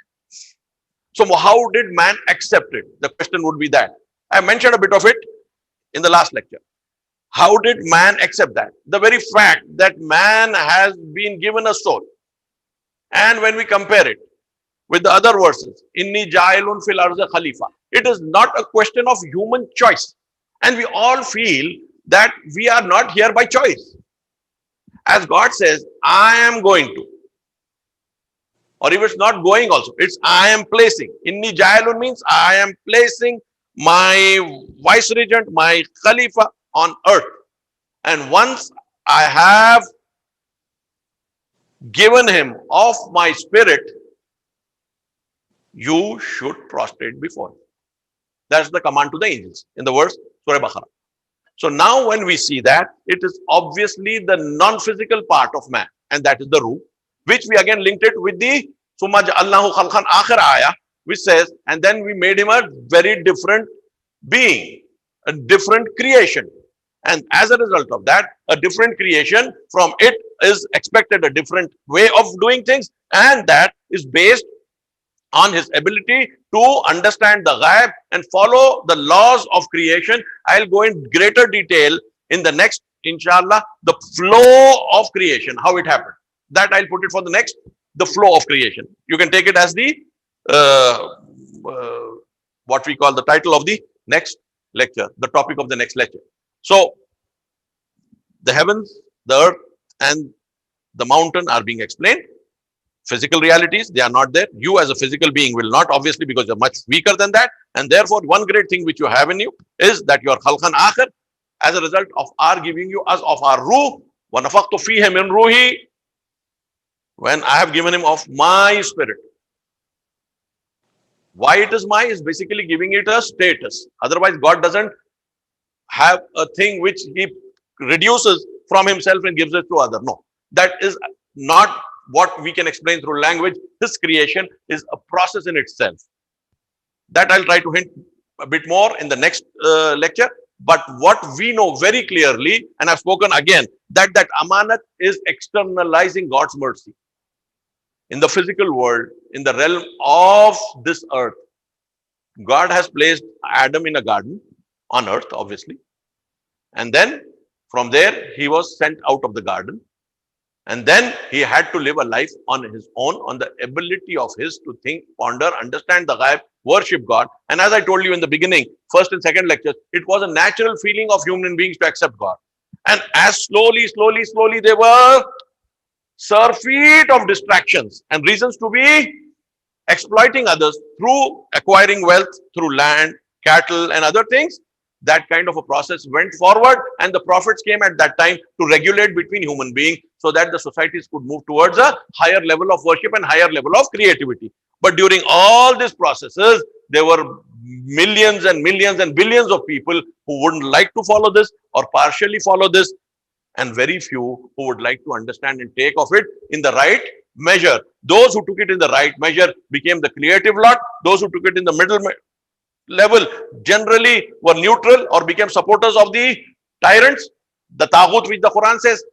So how did man accept it? The question would be that. I mentioned a bit of it in the last lecture. How did man accept that? The very fact that man has been given a soul. And when we compare it with the other verses, Inni Jailun fil arza khalifa, it is not a question of human choice. And we all feel that we are not here by choice. As God says, I am going to. Or if it's not going also, it's I am placing. Inni Jailun means I am placing my vice regent, my khalifa on earth. And once I have given him of my spirit, you should prostrate before him. That's the command to the angels in the verse Surah Baqarah. So now when we see that, it is obviously the non-physical part of man, and that is the ruh, which we again linked it with the Summa Ja'alnahu Khalqan Akhir ayah, which says, and then we made him a very different being, a different creation. And as a result of that, a different creation, from it is expected a different way of doing things, and that is based on his ability to understand the ghaib and follow the laws of creation. I'll go in greater detail in the next, inshallah, the flow of creation, how it happened. That I'll put it for the next, the flow of creation. You can take it as the, what we call the title of the next lecture, the topic of the next lecture. So, the heavens, the earth, and the mountain are being explained. Physical realities, they are not there. You as a physical being will not, obviously, because you're much weaker than that. And therefore, one great thing which you have in you is that you are khalqan akhir, as a result of our giving you as of our ruh, wa nafaqtu fihi min ruhi, when I have given him of my spirit. Why it is my is basically giving it a status. Otherwise, God doesn't have a thing which he reduces from himself and gives it to other. No, that is not what we can explain through language. His creation is a process in itself. That I'll try to hint a bit more in the next lecture. But what we know very clearly, and I've spoken again, that amanat is externalizing God's mercy in the physical world, in the realm of this earth. God has placed Adam in a garden on earth, obviously. And then from there, he was sent out of the garden. And then he had to live a life on his own, on the ability of his to think, ponder, understand the ghaib, worship God. And as I told you in the beginning, first and second lectures, it was a natural feeling of human beings to accept God. And as slowly they were surfeit of distractions and reasons to be exploiting others through acquiring wealth, through land, cattle, and other things. That kind of a process went forward, and the prophets came at that time to regulate between human beings so that the societies could move towards a higher level of worship and higher level of creativity. But during all these processes, there were millions and millions and billions of people who wouldn't like to follow this or partially follow this, and very few who would like to understand and take of it in the right measure. Those who took it in the right measure became the creative lot. Those who took it in the middle level generally were neutral or became supporters of the tyrants, the taghut which the Quran says.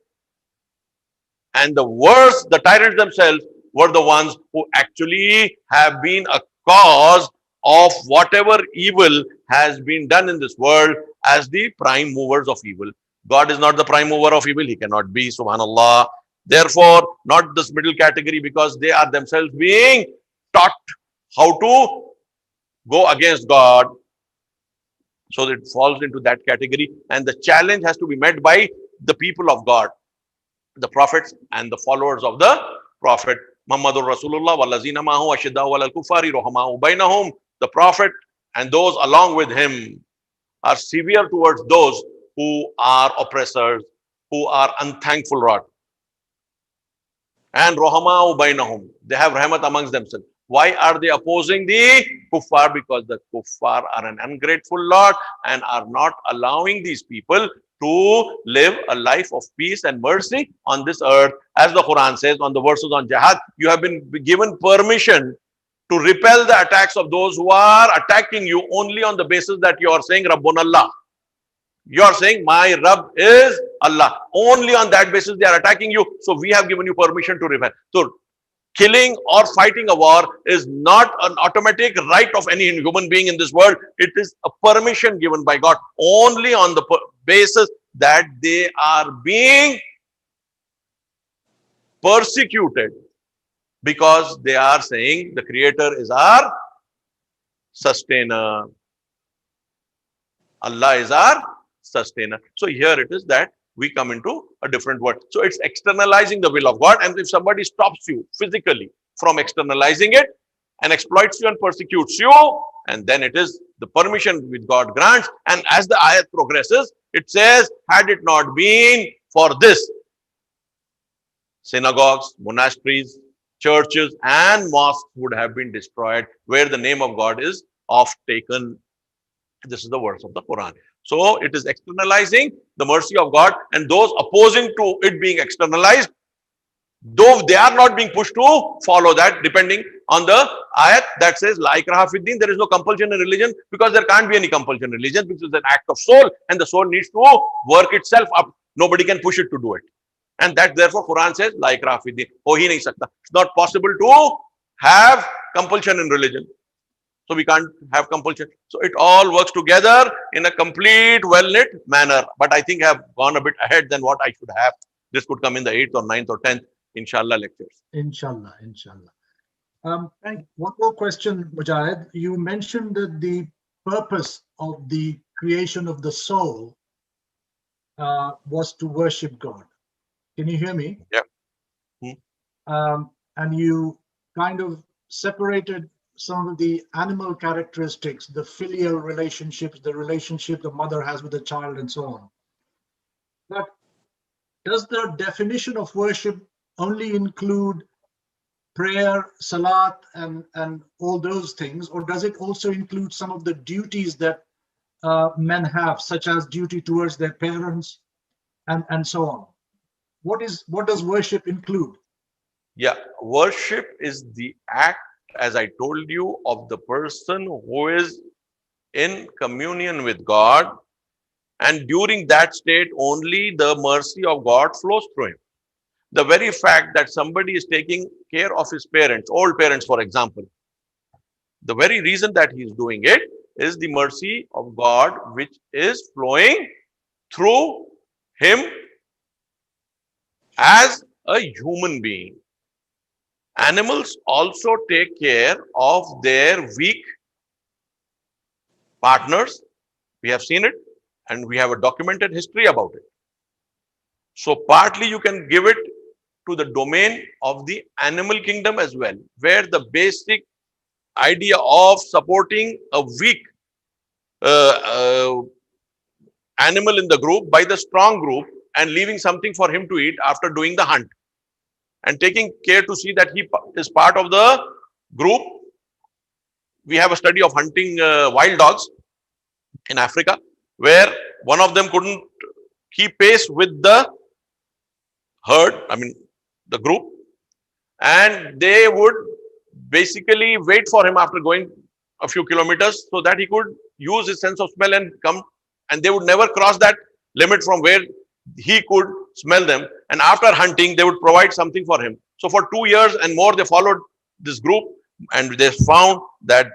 And the worst, the tyrants themselves were the ones who actually have been a cause of whatever evil has been done in this world as the prime movers of evil. God is not the prime mover of evil. He cannot be, subhanallah. Therefore, not this middle category, because they are themselves being taught how to go against God. So it falls into that category. And the challenge has to be met by the people of God, the prophets and the followers of the prophet. Muhammadur Rasulullah wallazina ma'ahu ashidda'u 'alal kuffari ruhama'u bainahum. The prophet and those along with him are severe towards those who are oppressors, who are unthankful rod. And ruhama'u bainahum. They have rahmat amongst themselves. Why are they opposing the kuffar? Because the kuffar are an ungrateful lot and are not allowing these people to live a life of peace and mercy on this earth. As the Quran says on the verses on jihad, you have been given permission to repel the attacks of those who are attacking you only on the basis that you are saying Rabbun Allah. You are saying my Rabb is Allah. Only on that basis they are attacking you. So we have given you permission to repel. So killing or fighting a war is not an automatic right of any human being in this world. It is a permission given by God only on the basis that they are being persecuted because they are saying the Creator is our sustainer. Allah is our sustainer. So here it is that we come into a different word. So it's externalizing the will of God. And if somebody stops you physically from externalizing it and exploits you and persecutes you, and then it is the permission which God grants. And as the ayat progresses, it says, had it not been for this, synagogues, monasteries, churches, and mosques would have been destroyed where the name of God is oft taken. This is the words of the Quran. So it is externalizing the mercy of God, and those opposing to it being externalized, though they are not being pushed to follow that, depending on the ayat that says, La ikraha fid din, there is no compulsion in religion, because there can't be any compulsion in religion, because it's an act of soul, and the soul needs to work itself up. Nobody can push it to do it. And that therefore Quran says, La ikraha fid din. Ho hi nahi sakta. It's not possible to have compulsion in religion. So we can't have compulsion. So it all works together in a complete, well-knit manner. But I think I have gone a bit ahead than what I should have. This could come in the 8th or 9th or 10th, inshallah, lectures. Inshallah, inshallah. One more question, Mujahid. You mentioned that the purpose of the creation of the soul was to worship God. Can you hear me? Yeah. And you kind of separated some of the animal characteristics, the filial relationships, the relationship the mother has with the child, and so on. But does the definition of worship only include prayer, salat, and all those things, or does it also include some of the duties that men have, such as duty towards their parents and so on? What does worship include? Yeah, worship is the act, as I told you, of the person who is in communion with God, and during that state only the mercy of God flows through him. The very fact that somebody is taking care of his parents, old parents for example, The very reason that he is doing it is the mercy of God which is flowing through him as a human being. Animals also take care of their weak partners. We have seen it and we have a documented history about it. So partly you can give it to the domain of the animal kingdom as well, where the basic idea of supporting a weak animal in the group by the strong group and leaving something for him to eat after doing the hunt and taking care to see that he is part of the group. We have a study of hunting wild dogs in Africa, where one of them couldn't keep pace with the herd, the group, and they would basically wait for him after going a few kilometers so that he could use his sense of smell and come, and they would never cross that limit from where he could smell them. And after hunting, they would provide something for him. So for 2 years and more, they followed this group, and they found that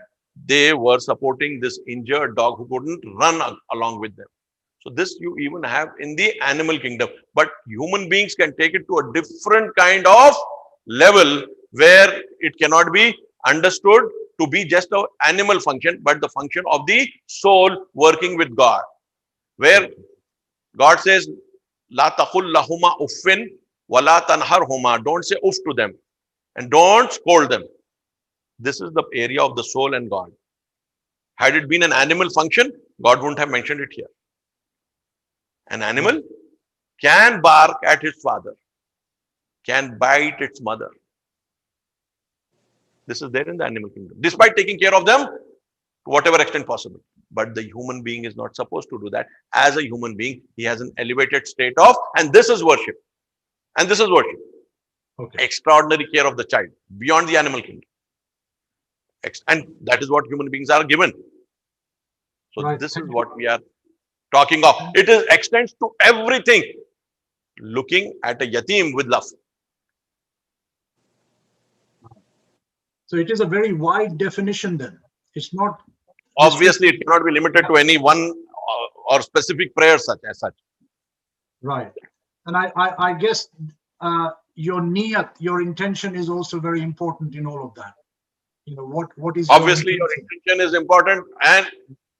they were supporting this injured dog who couldn't run along with them. So this you even have in the animal kingdom, but human beings can take it to a different kind of level where it cannot be understood to be just an animal function, but the function of the soul working with God, where God says, La taqul lahuma uffin wa la tanharhuma. Don't say uff to them and don't scold them. This is the area of the soul and God. Had it been an animal function, God wouldn't have mentioned it here. An animal can bark at its father, can bite its mother. This is there in the animal kingdom, despite taking care of them to whatever extent possible. But the human being is not supposed to do that. As a human being, he has an elevated state of, and this is worship. And this is worship. Okay. Extraordinary care of the child beyond the animal kingdom. And that is what human beings are given. So Right. this is what we are talking of. It is extends to everything. Looking at a yatim with love. So it is a very wide definition then. It's not. Obviously, it cannot be limited to any one or specific prayer as such. Right. And I guess your niyat, your intention is also very important in all of that. You know, what is Obviously, your intention is important and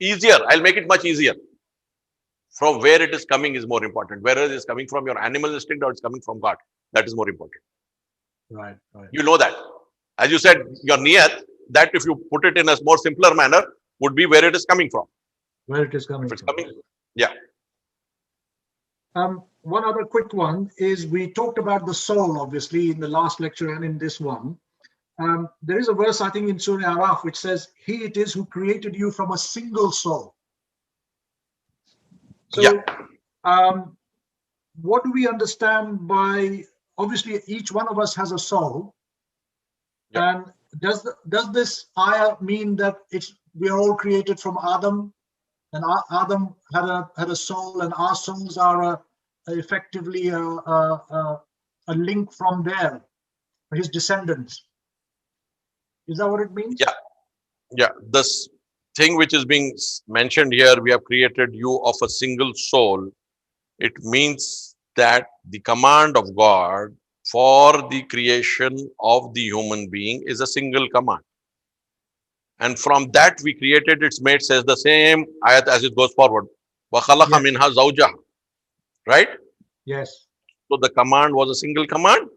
easier. I'll make it much easier. From where it is coming is more important. Whether it is coming from your animal instinct or it's coming from God, that is more important. Right, right. You know that. As you said, your niyat, that if you put it in a more simpler manner, would be where it is coming from. Where it is coming If it's from. coming, yeah. One other quick one is we talked about the soul, obviously, in the last lecture and in this one. There is a verse, I think, in Surah Araf, which says, He it is who created you from a single soul. So, Yeah. what do we understand by, obviously, each one of us has a soul. Yeah. And does this ayah mean that we are all created from Adam, and Adam had a soul, and our souls are effectively a link from there, his descendants? Is that what it means? Yeah. Yeah. This thing which is being mentioned here, we have created you of a single soul. It means that the command of God for the creation of the human being is a single command. And from that we created its mate, says the same ayat as it goes forward. وَخَلَقَ مِنْهَا زَوْجَهَا. Right? Yes. So the command was a single command,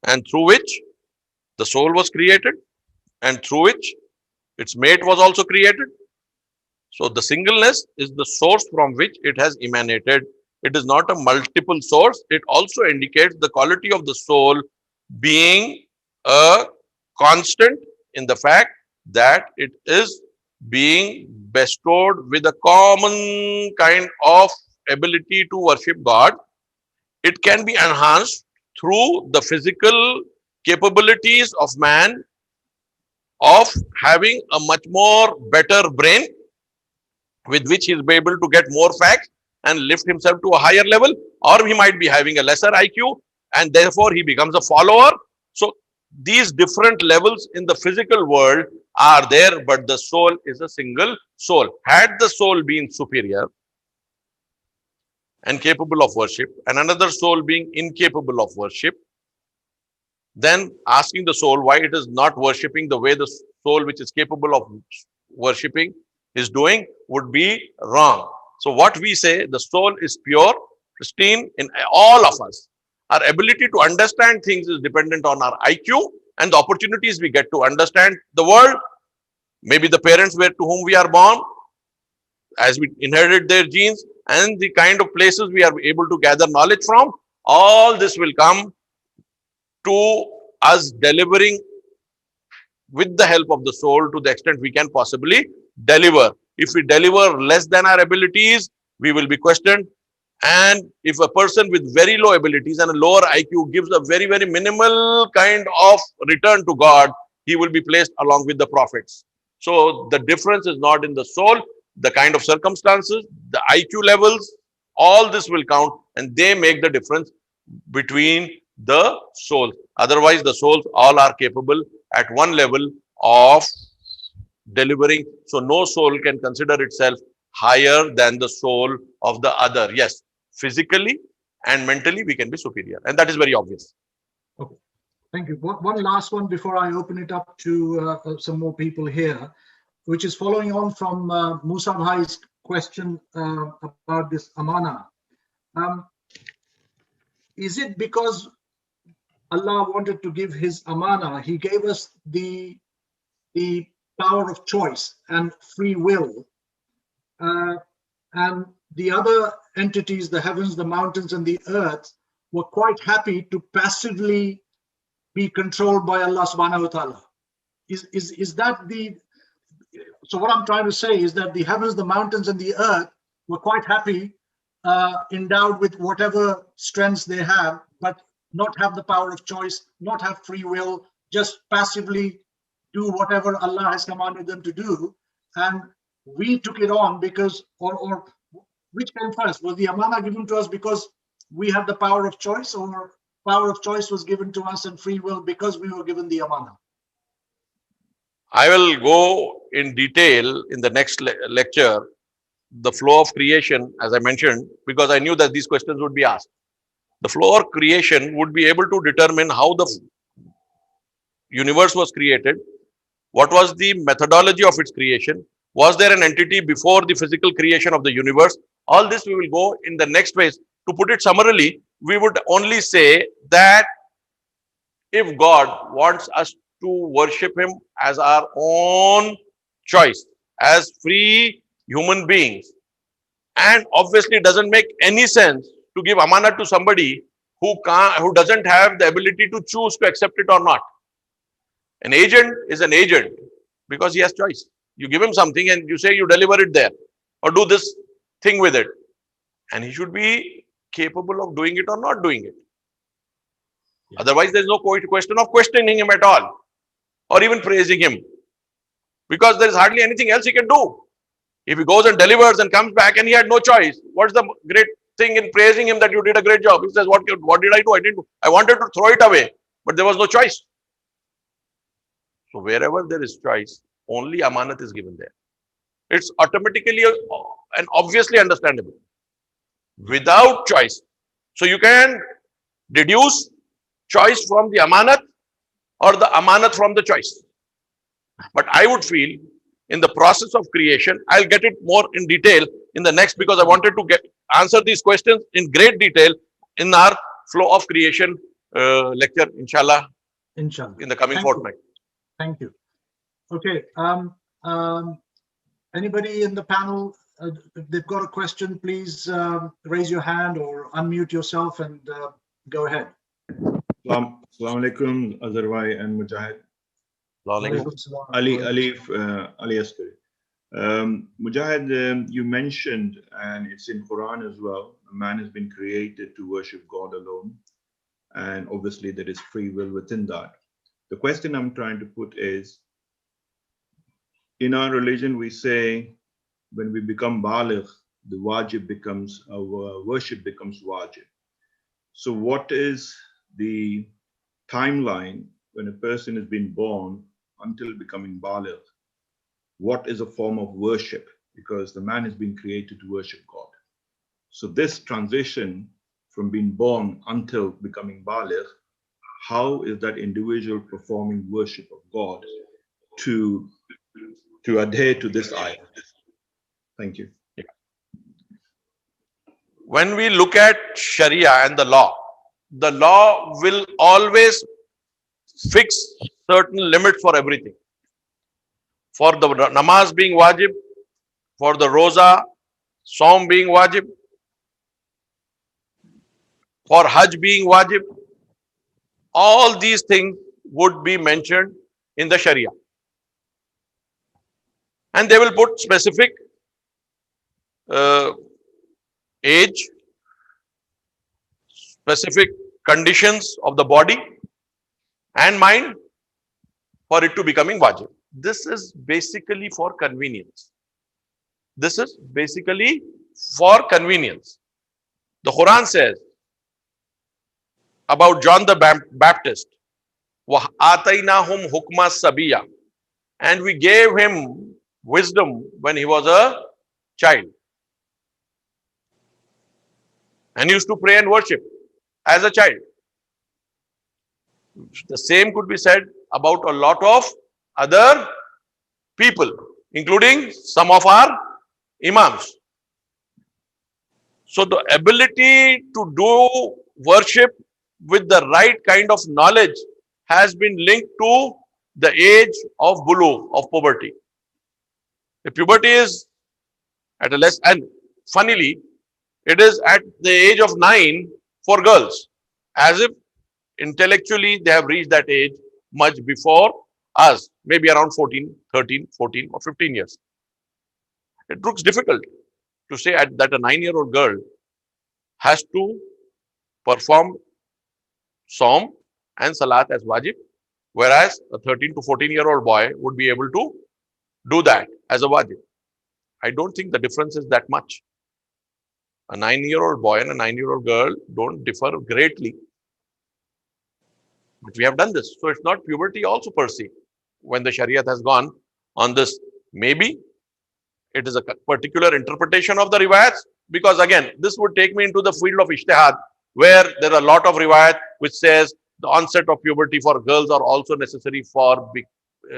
and through which the soul was created, and through which its mate was also created. So the singleness is the source from which it has emanated. It is not a multiple source. It also indicates the quality of the soul being a constant in the fact that it is being bestowed with a common kind of ability to worship God. It can be enhanced through the physical capabilities of man of having a much more better brain with which he will be able to get more facts and lift himself to a higher level, or he might be having a lesser IQ and therefore he becomes a follower. So these different levels in the physical world are there, but the soul is a single soul. Had the soul been superior and capable of worship, and another soul being incapable of worship, then asking the soul why it is not worshipping the way the soul which is capable of worshipping is doing would be wrong. So what we say, the soul is pure, pristine in all of us. Our ability to understand things is dependent on our IQ and the opportunities we get to understand the world. Maybe the parents were to whom we are born, as we inherited their genes, and the kind of places we are able to gather knowledge from. All this will come to us delivering with the help of the soul to the extent we can possibly deliver. If we deliver less than our abilities, we will be questioned. And if a person with very low abilities and a lower IQ gives a very, very minimal kind of return to God, he will be placed along with the prophets. So the difference is not in the soul, the kind of circumstances, the IQ levels, all this will count, and they make the difference between the souls. Otherwise, the souls all are capable at one level of delivering. So no soul can consider itself higher than the soul of the other. Yes, physically and mentally we can be superior, and that is very obvious. Okay, thank you. One last one before I open it up to some more people here, which is following on from Musa Bhai's question about this amana. Is it because Allah wanted to give his amana, he gave us the power of choice and free will, and the other entities, the heavens, the mountains, and the earth, were quite happy to passively be controlled by Allah subhanahu wa ta'ala? Is that the... So what I'm trying to say is that the heavens, the mountains, and the earth were quite happy, endowed with whatever strengths they have, but not have the power of choice, not have free will, just passively do whatever Allah has commanded them to do. And we took it on because, or which came first? Was the amana given to us because we had the power of choice, or power of choice was given to us and free will because we were given the amana? I will go in detail in the next lecture, the flow of creation, as I mentioned, because I knew that these questions would be asked. The flow of creation would be able to determine how the universe was created, what was the methodology of its creation, was there an entity before the physical creation of the universe. All this we will go in the next phase. To put it summarily, we would only say that if God wants us to worship him as our own choice, as free human beings, and obviously it doesn't make any sense to give amanat to somebody who doesn't have the ability to choose to accept it or not. An agent is an agent because he has choice. You give him something and you say you deliver it there or do this thing with it, and he should be capable of doing it or not doing it. Yeah. Otherwise, there is no question of questioning him at all or even praising him, because there is hardly anything else he can do. If he goes and delivers and comes back and he had no choice, what's the great thing in praising him that you did a great job? He says, what did I do? I didn't do. I wanted to throw it away, but there was no choice. So wherever there is choice, only amanat is given there. It's automatically and obviously understandable. Without choice. So you can deduce choice from the amanat or the amanat from the choice. But I would feel in the process of creation, I'll get it more in detail in the next, because I wanted to answer these questions in great detail in our flow of creation lecture, inshallah, in the coming fortnight. Thank you. Okay. Anybody in the panel, if they've got a question, please raise your hand or unmute yourself and go ahead. Assalamu alaikum, Azharwai and Mujahid. Ali Askari. Mujahid, you mentioned, and it's in Quran as well, man has been created to worship God alone, and obviously there is free will within that. The question I'm trying to put is, in our religion we say when we become baligh, the wajib becomes, our worship becomes wajib. So what is the timeline when a person has been born until becoming baligh, what is a form of worship? Because the man has been created to worship God. So this transition from being born until becoming baligh, how is that individual performing worship of God to adhere to this ayah? Thank you. When we look at Sharia and the law will always fix certain limits for everything. For the namaz being wajib, for the roza, saum being wajib, for hajj being wajib, all these things would be mentioned in the Sharia. And they will put specific age, specific conditions of the body and mind for it to becoming wajib. This is basically for convenience. This is basically for convenience. The Quran says about John the Baptist, وَآتَيْنَاهُمْ حُكْمَ السَّبِيًّا, and we gave him wisdom when he was a child. And he used to pray and worship as a child. The same could be said about a lot of other people, including some of our imams. So the ability to do worship with the right kind of knowledge has been linked to the age of bulugh, of puberty. The puberty is at a less, and funnily, it is at the age of 9 for girls, as if intellectually they have reached that age much before us, maybe around 13, 14 or 15 years. It looks difficult to say that a 9-year-old girl has to perform Saum and Salat as wajib, whereas a 13 to 14-year-old boy would be able to do that as a wajib. I don't think the difference is that much. A 9-year-old boy and a 9-year-old girl don't differ greatly. But we have done this. So it's not puberty also per se. When the Shariat has gone on this, maybe it is a particular interpretation of the riwayats, because again, this would take me into the field of ijtihad, where there are a lot of riwayat which says the onset of puberty for girls are also necessary for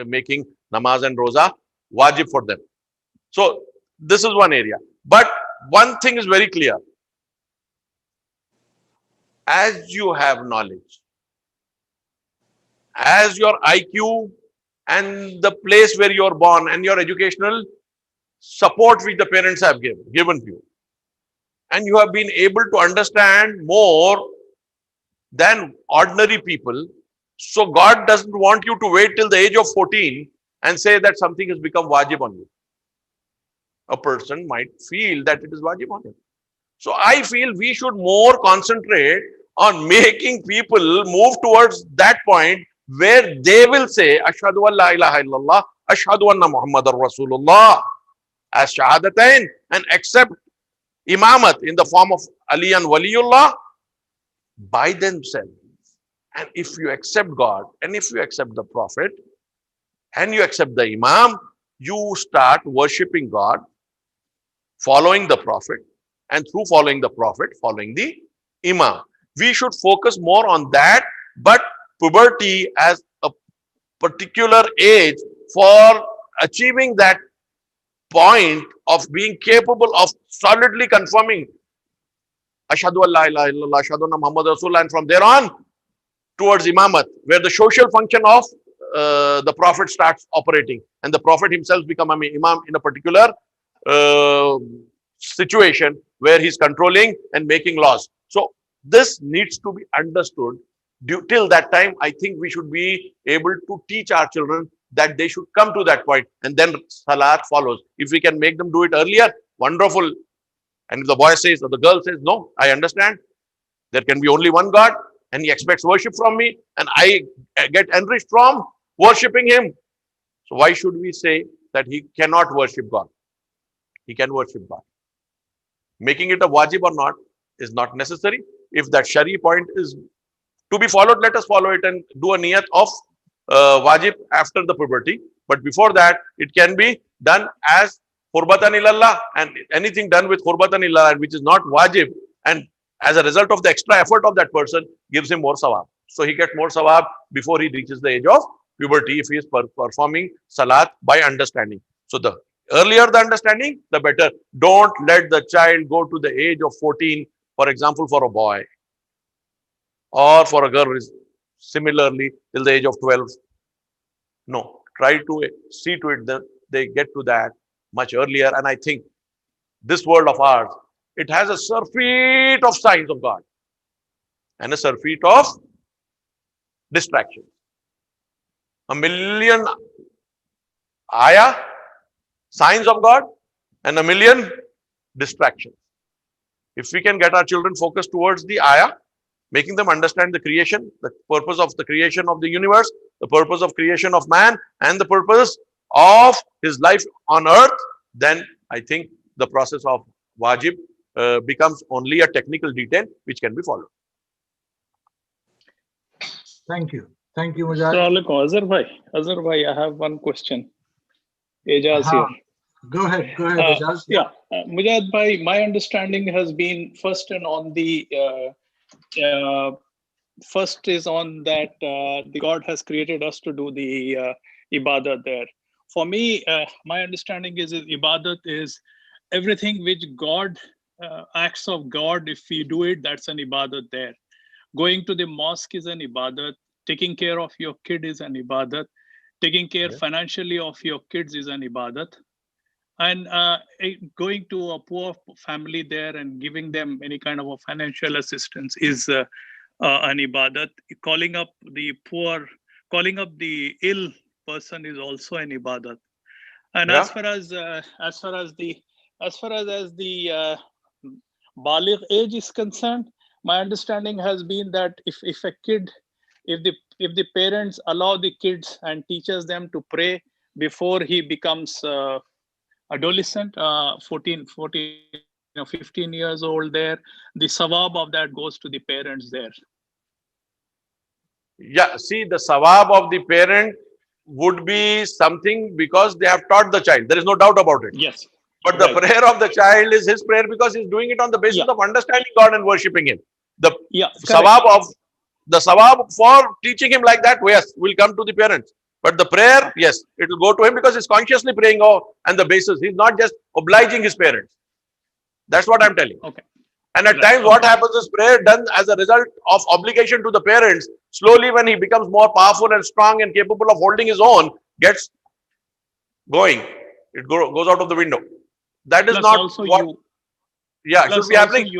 making namaz and roza wajib for them. So this is one area. But one thing is very clear. As you have knowledge, as your IQ and the place where you are born and your educational support which the parents have given to you, and you have been able to understand more than ordinary people, so God doesn't want you to wait till the age of 14 and say that something has become wajib on you. A person might feel that it is wajib on him. So I feel we should more concentrate on making people move towards that point where they will say, Ashhadu an la ilaha illallah, Ashhadu anna Muhammadar Rasulullah, as shahadatain, and accept imamat in the form of Ali and Waliullah by themselves. And if you accept God, and if you accept the Prophet, and you accept the Imam, you start worshipping God, following the Prophet, and through following the Prophet, following the Imam. We should focus more on that, but puberty as a particular age for achieving that point of being capable of solidly confirming Ashhadu an la ilaha illallah, Ashhadu anna Muhammad Rasulullah, and from there on towards imamat, where the social function of the Prophet starts operating, and the Prophet himself become an imam in a particular situation where he's controlling and making laws. So this needs to be understood. Till that time, I think we should be able to teach our children that they should come to that point, and then salat follows. If we can make them do it earlier, wonderful. And if the boy says or the girl says, no, I understand, there can be only one God and he expects worship from me, and I get enriched from worshipping him. So why should we say that he cannot worship God? He can worship God. Making it a wajib or not is not necessary. If that Shari point is to be followed, let us follow it and do a niyat of wajib after the puberty. But before that, it can be done as qurbatan ilallah, and anything done with qurbatan ilallah, which is not wajib, and as a result of the extra effort of that person, gives him more sawab. So he gets more sawab before he reaches the age of puberty if he is performing salat by understanding. So the earlier the understanding, the better. Don't let the child go to the age of 14, for example, for a boy, or for a girl similarly till the age of 12. No, try to see to it that they get to that much earlier. And I think this world of ours, it has a surfeit of signs of God and a surfeit of distraction. A million ayah, signs of God, and a million distractions. If we can get our children focused towards the ayah, making them understand the creation, the purpose of the creation of the universe, the purpose of creation of man, and the purpose of his life on earth, then I think the process of wajib becomes only a technical detail which can be followed. Thank you. Thank you, Assalamu Mujahid. Azhar bhai, I have one question. Ejaz here. Go ahead, Ejaz. Mujahid bhai, my understanding has been first and on the first is on that the God has created us to do the ibadat there. For me, my understanding is ibadat is everything which God, acts of God, if we do it, that's an ibadat there. Going to the mosque is an ibadat. Taking care of your kid is an ibadat. Taking care financially of your kids is an ibadat. And going to a poor family there and giving them any kind of a financial assistance is an ibadat. Calling up the poor, calling up the ill person is also an ibadat. And as far as the baligh age is concerned, my understanding has been that if a kid, if the parents allow the kids and teaches them to pray before he becomes adolescent, 14, 15 years old there, the sawab of that goes to the parents there. Yeah, see, the sawab of the parent would be something because they have taught the child. There is no doubt about it. Yes. But the prayer of the child is his prayer because he's doing it on the basis of understanding God and worshipping him. The sawab for teaching him like that, yes, will come to the parents. But the prayer, yes, it will go to him because he's consciously praying and the basis. He's not just obliging his parents. That's what I'm telling. Okay. And at times what happens is prayer done as a result of obligation to the parents, slowly when he becomes more powerful and strong and capable of holding his own, gets going. It goes out of the window. That is not what should be happening.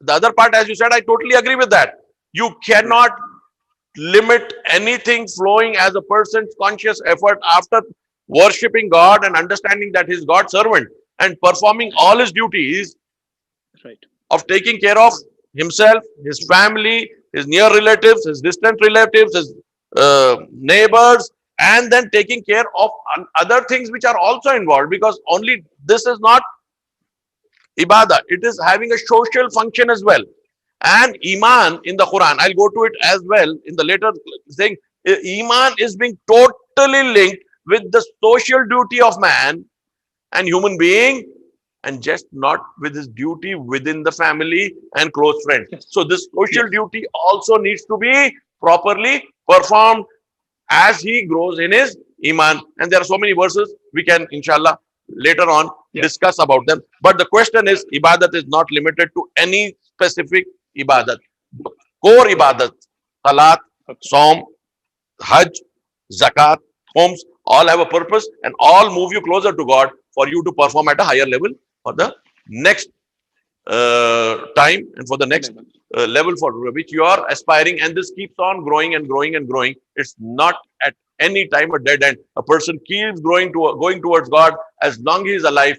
The other part, as you said, I totally agree with that. You cannot limit anything flowing as a person's conscious effort after worshipping God and understanding that he's God's servant and performing all his duties of taking care of himself, his family, his near relatives, his distant relatives, his neighbors, and then taking care of other things which are also involved, because only this is not ibadah, it is having a social function as well. And iman in the Quran, I'll go to it as well in the later thing, iman is being totally linked with the social duty of man and human being, and just not with his duty within the family and close friends. So this social duty also needs to be properly performed as he grows in his iman. And there are so many verses we can inshallah later on discuss about them. But the question is, ibadat is not limited to any specific ibadat. Core ibadat, salat, saum, hajj, zakat, homes, all have a purpose and all move you closer to God for you to perform at a higher level for the next time and for the next level for which you are aspiring. And this keeps on growing and growing and growing. It's not at any time a dead end. A person keeps going towards God as long as he is alive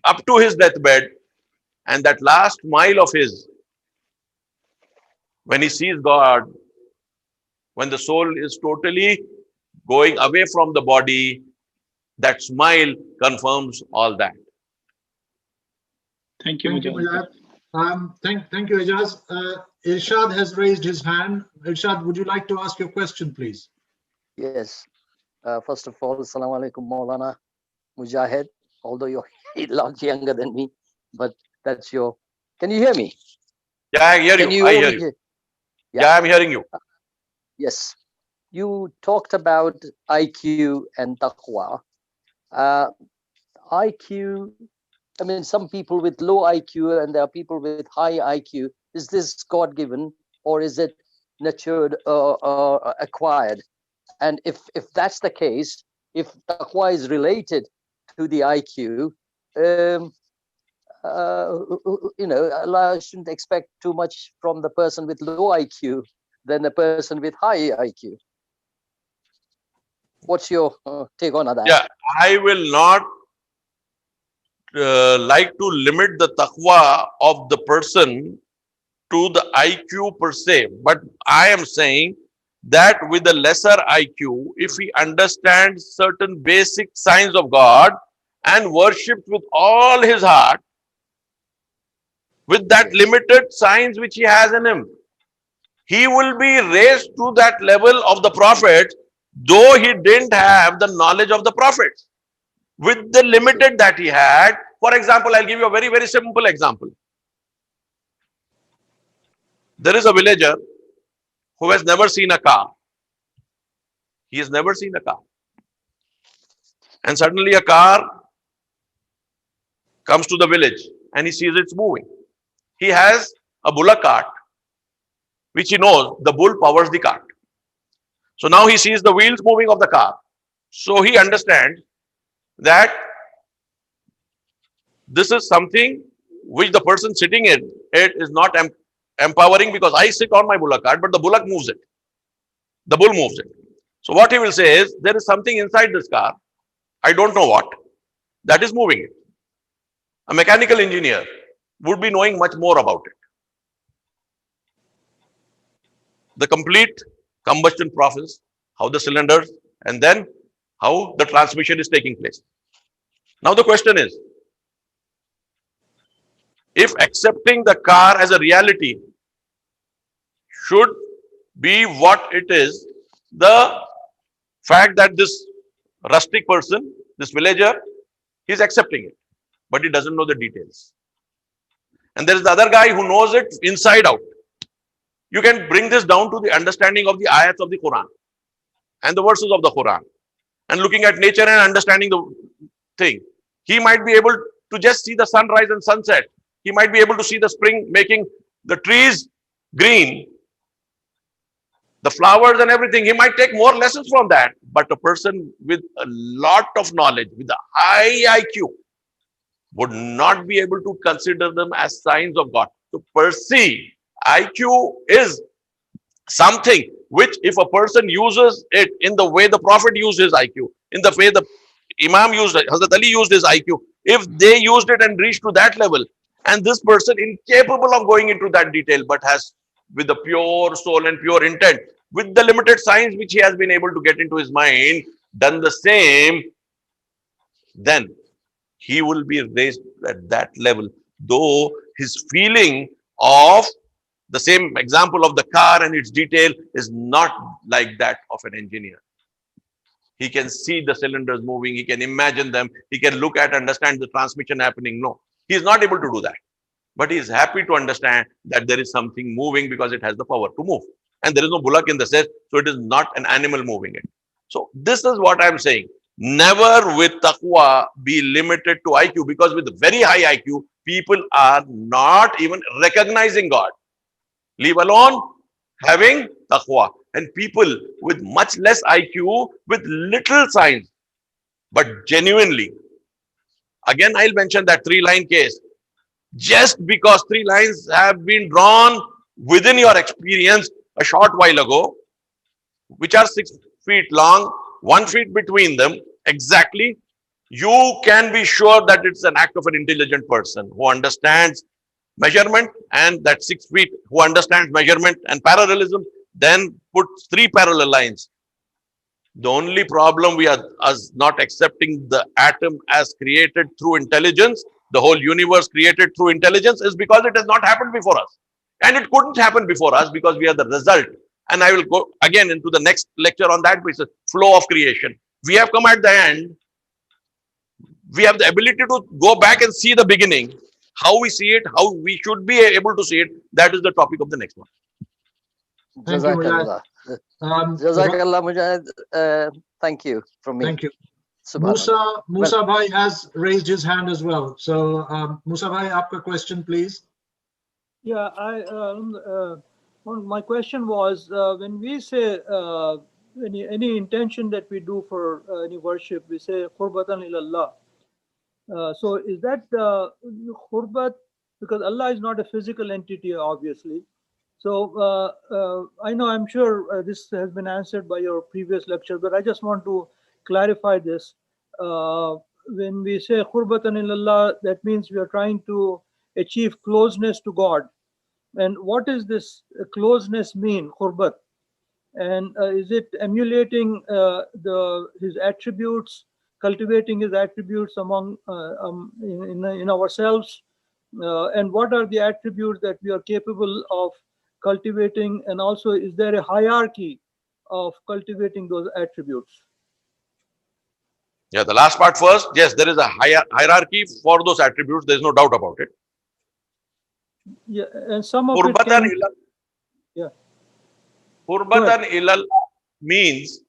up to his deathbed, and that last mile of his, when he sees God, when the soul is totally going away from the body, that smile confirms all that. Thank you, Mujahid. Thank you, Ijaz. Irshad has raised his hand. Irshad, would you like to ask your question, please? Yes. First of all, Assalamu alaikum, Moulana Mujahid. Although you're a lot younger than me, but that's your. Can you hear me? Yeah, I hear Can you. you I all hear you. hear? Yeah, I'm hearing you. Yes. You talked about IQ and taqwa. IQ, I mean, some people with low IQ and there are people with high IQ. Is this God given or is it nurtured or acquired? And if that's the case, if taqwa is related to the IQ, Allah shouldn't expect too much from the person with low IQ than the person with high IQ. What's your take on that? Yeah, I will not like to limit the taqwa of the person to the IQ per se, but I am saying that with the lesser IQ, if he understands certain basic signs of God and worshipped with all his heart, with that limited signs which he has in him, he will be raised to that level of the prophet, though he didn't have the knowledge of the prophets. With the limited that he had, for example, I'll give you a very, very simple example. There is a villager who has never seen a car. He has never seen a car. And suddenly a car comes to the village and he sees it's moving. He has a bullock cart, which he knows the bull powers the cart. So now he sees the wheels moving of the car. So he understands that this is something which the person sitting in it is not empowering, because I sit on my bullock cart, but the bullock moves it. The bull moves it. So what he will say is, there is something inside this car, I don't know what, that is moving it. A mechanical engineer would be knowing much more about it. The complete combustion process, how the cylinders, and then how the transmission is taking place. Now the question is, if accepting the car as a reality should be what it is, the fact that this rustic person, this villager, is accepting it, but he doesn't know the details. And there is the other guy who knows it inside out. You can bring this down to the understanding of the ayats of the Quran and the verses of the Quran, and looking at nature and understanding the thing. He might be able to just see the sunrise and sunset. He might be able to see the spring making the trees green, the flowers and everything. He might take more lessons from that. But a person with a lot of knowledge, with a high IQ, would not be able to consider them as signs of God. So per se, IQ is something which, if a person uses it in the way the Prophet used his IQ, in the way the Imam used it, Hazrat Ali used his IQ, if they used it and reached to that level, and this person incapable of going into that detail, but has, with the pure soul and pure intent, with the limited science which he has been able to get into his mind, done the same, then he will be raised at that level. Though his feeling of the same example of the car and its detail is not like that of an engineer. He can see the cylinders moving, he can imagine them, he can look at, understand the transmission happening. No, he is not able to do that. But he is happy to understand that there is something moving because it has the power to move. And there is no bullock in the set, so it is not an animal moving it. So this is what I am saying. Never with taqwa be limited to IQ, because with very high IQ, people are not even recognizing God, leave alone having taqwa. And people with much less IQ, with little science, but genuinely, again I'll mention that 3-line case. Just because 3 lines have been drawn within your experience a short while ago, which are 6 feet long, 1 foot between them, exactly, you can be sure that it's an act of an intelligent person who understands measurement, and that 6 feet, who understands measurement and parallelism, then puts 3 parallel lines. The only problem we are us not accepting the atom as created through intelligence the whole universe created through intelligence, is because it has not happened before us. And it couldn't happen before us because we are the result. And I will go again into the next lecture on that, which is flow of creation. We have come at the end. We have the ability to go back and see the beginning, how we see it, how we should be able to see it. That is the topic of the next one. Thank you, Mujahid. Jazakallah, Mujahid. Thank you from me. Thank you. Subhanallah. Musa Bhai has raised his hand as well. So Musa Bhai, aapka question, please. Yeah, my question was, when we say any intention that we do for any worship, we say qurbatan ilallah. So is that qurbat, because Allah is not a physical entity, obviously. So I'm sure this has been answered by your previous lecture, but I just want to clarify this. When we say qurbatan ilallah, that means we are trying to achieve closeness to God. And what does this closeness mean, qurbat? And is it emulating his attributes, cultivating his attributes among in ourselves? And what are the attributes that we are capable of cultivating? And also, is there a hierarchy of cultivating those attributes? Yeah, the last part first. Yes, there is a hierarchy for those attributes. There is no doubt about it. Yeah, and some of Qurbatan it ilallah. Yeah. Qurbatan ilallah means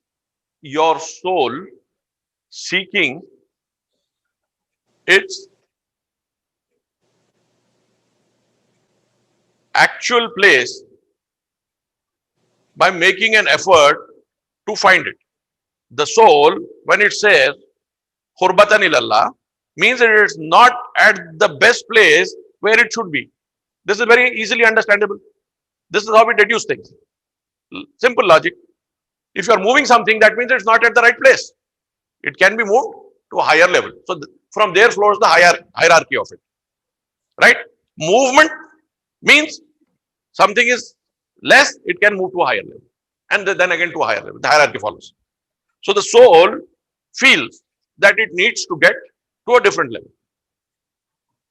your soul seeking its actual place by making an effort to find it. The soul, when it says qurbatan ilallah, means that it is not at the best place where it should be. This is very easily understandable. This is how we deduce things. Simple logic. If you are moving something, that means it's not at the right place. It can be moved to a higher level. So from there flows the hierarchy of it. Right? Movement means something is less, it can move to a higher level. And then again to a higher level. The hierarchy follows. So the soul feels that it needs to get to a different level.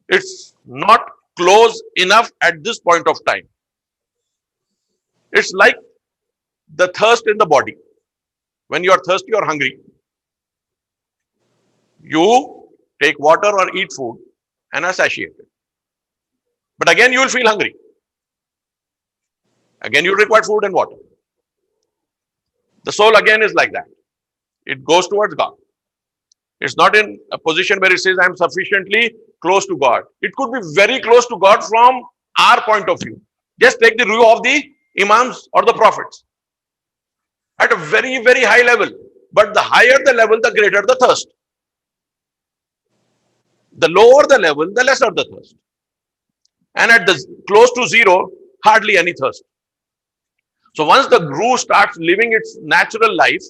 It's not close enough at this point of time. It's like the thirst in the body. When you are thirsty or hungry, you take water or eat food and are satiated. But again, you will feel hungry. Again, you require food and water. The soul again is like that. It goes towards God. It's not in a position where it says, I am sufficiently close to God. It could be very close to God from our point of view. Just take the view of the Imams or the Prophets. At a very, very high level. But the higher the level, the greater the thirst. The lower the level, the lesser the thirst. And at the close to zero, hardly any thirst. So once the guru starts living its natural life,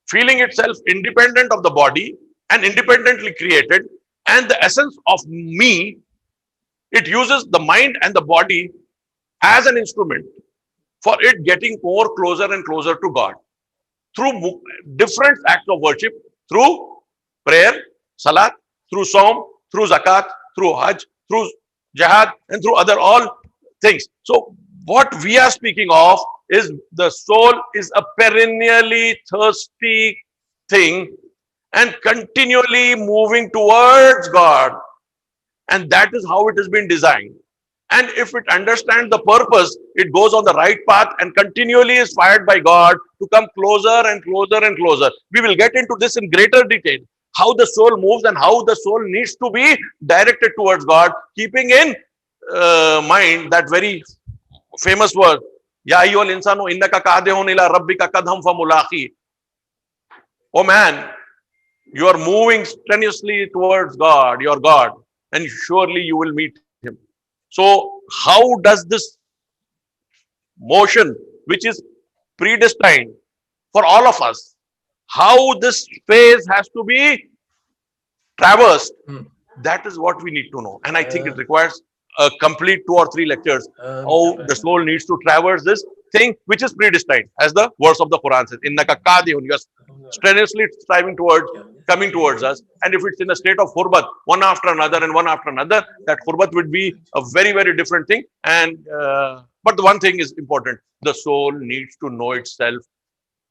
feeling itself independent of the body and independently created, and the essence of me, it uses the mind and the body as an instrument for it getting more closer and closer to God through different acts of worship, through prayer, salat, through Saum, through zakat, through hajj, through jihad, and through other all things. So what we are speaking of is the soul is a perennially thirsty thing and continually moving towards God. And that is how it has been designed. And if it understands the purpose, it goes on the right path and continually is fired by God to come closer and closer and closer. We will get into this in greater detail, how the soul moves and how the soul needs to be directed towards God, keeping in mind that very famous word, Ya ayyuhal insanu innaka kadihun ila rabbika kadham famulaqi. Oh man, you are moving strenuously towards God, your God, and surely you will meet Him. So how does this motion, which is predestined for all of us, how this phase has to be traversed, that is what we need to know. And I think it requires a complete 2 or 3 lectures, how the soul needs to traverse this thing which is predestined, as the verse of the Quran says, Innaka kadihun, you are strenuously striving towards coming towards us. And if it's in a state of hurbat, one after another and one after another, that hurbat would be a very, very different thing. And but the one thing is important: the soul needs to know itself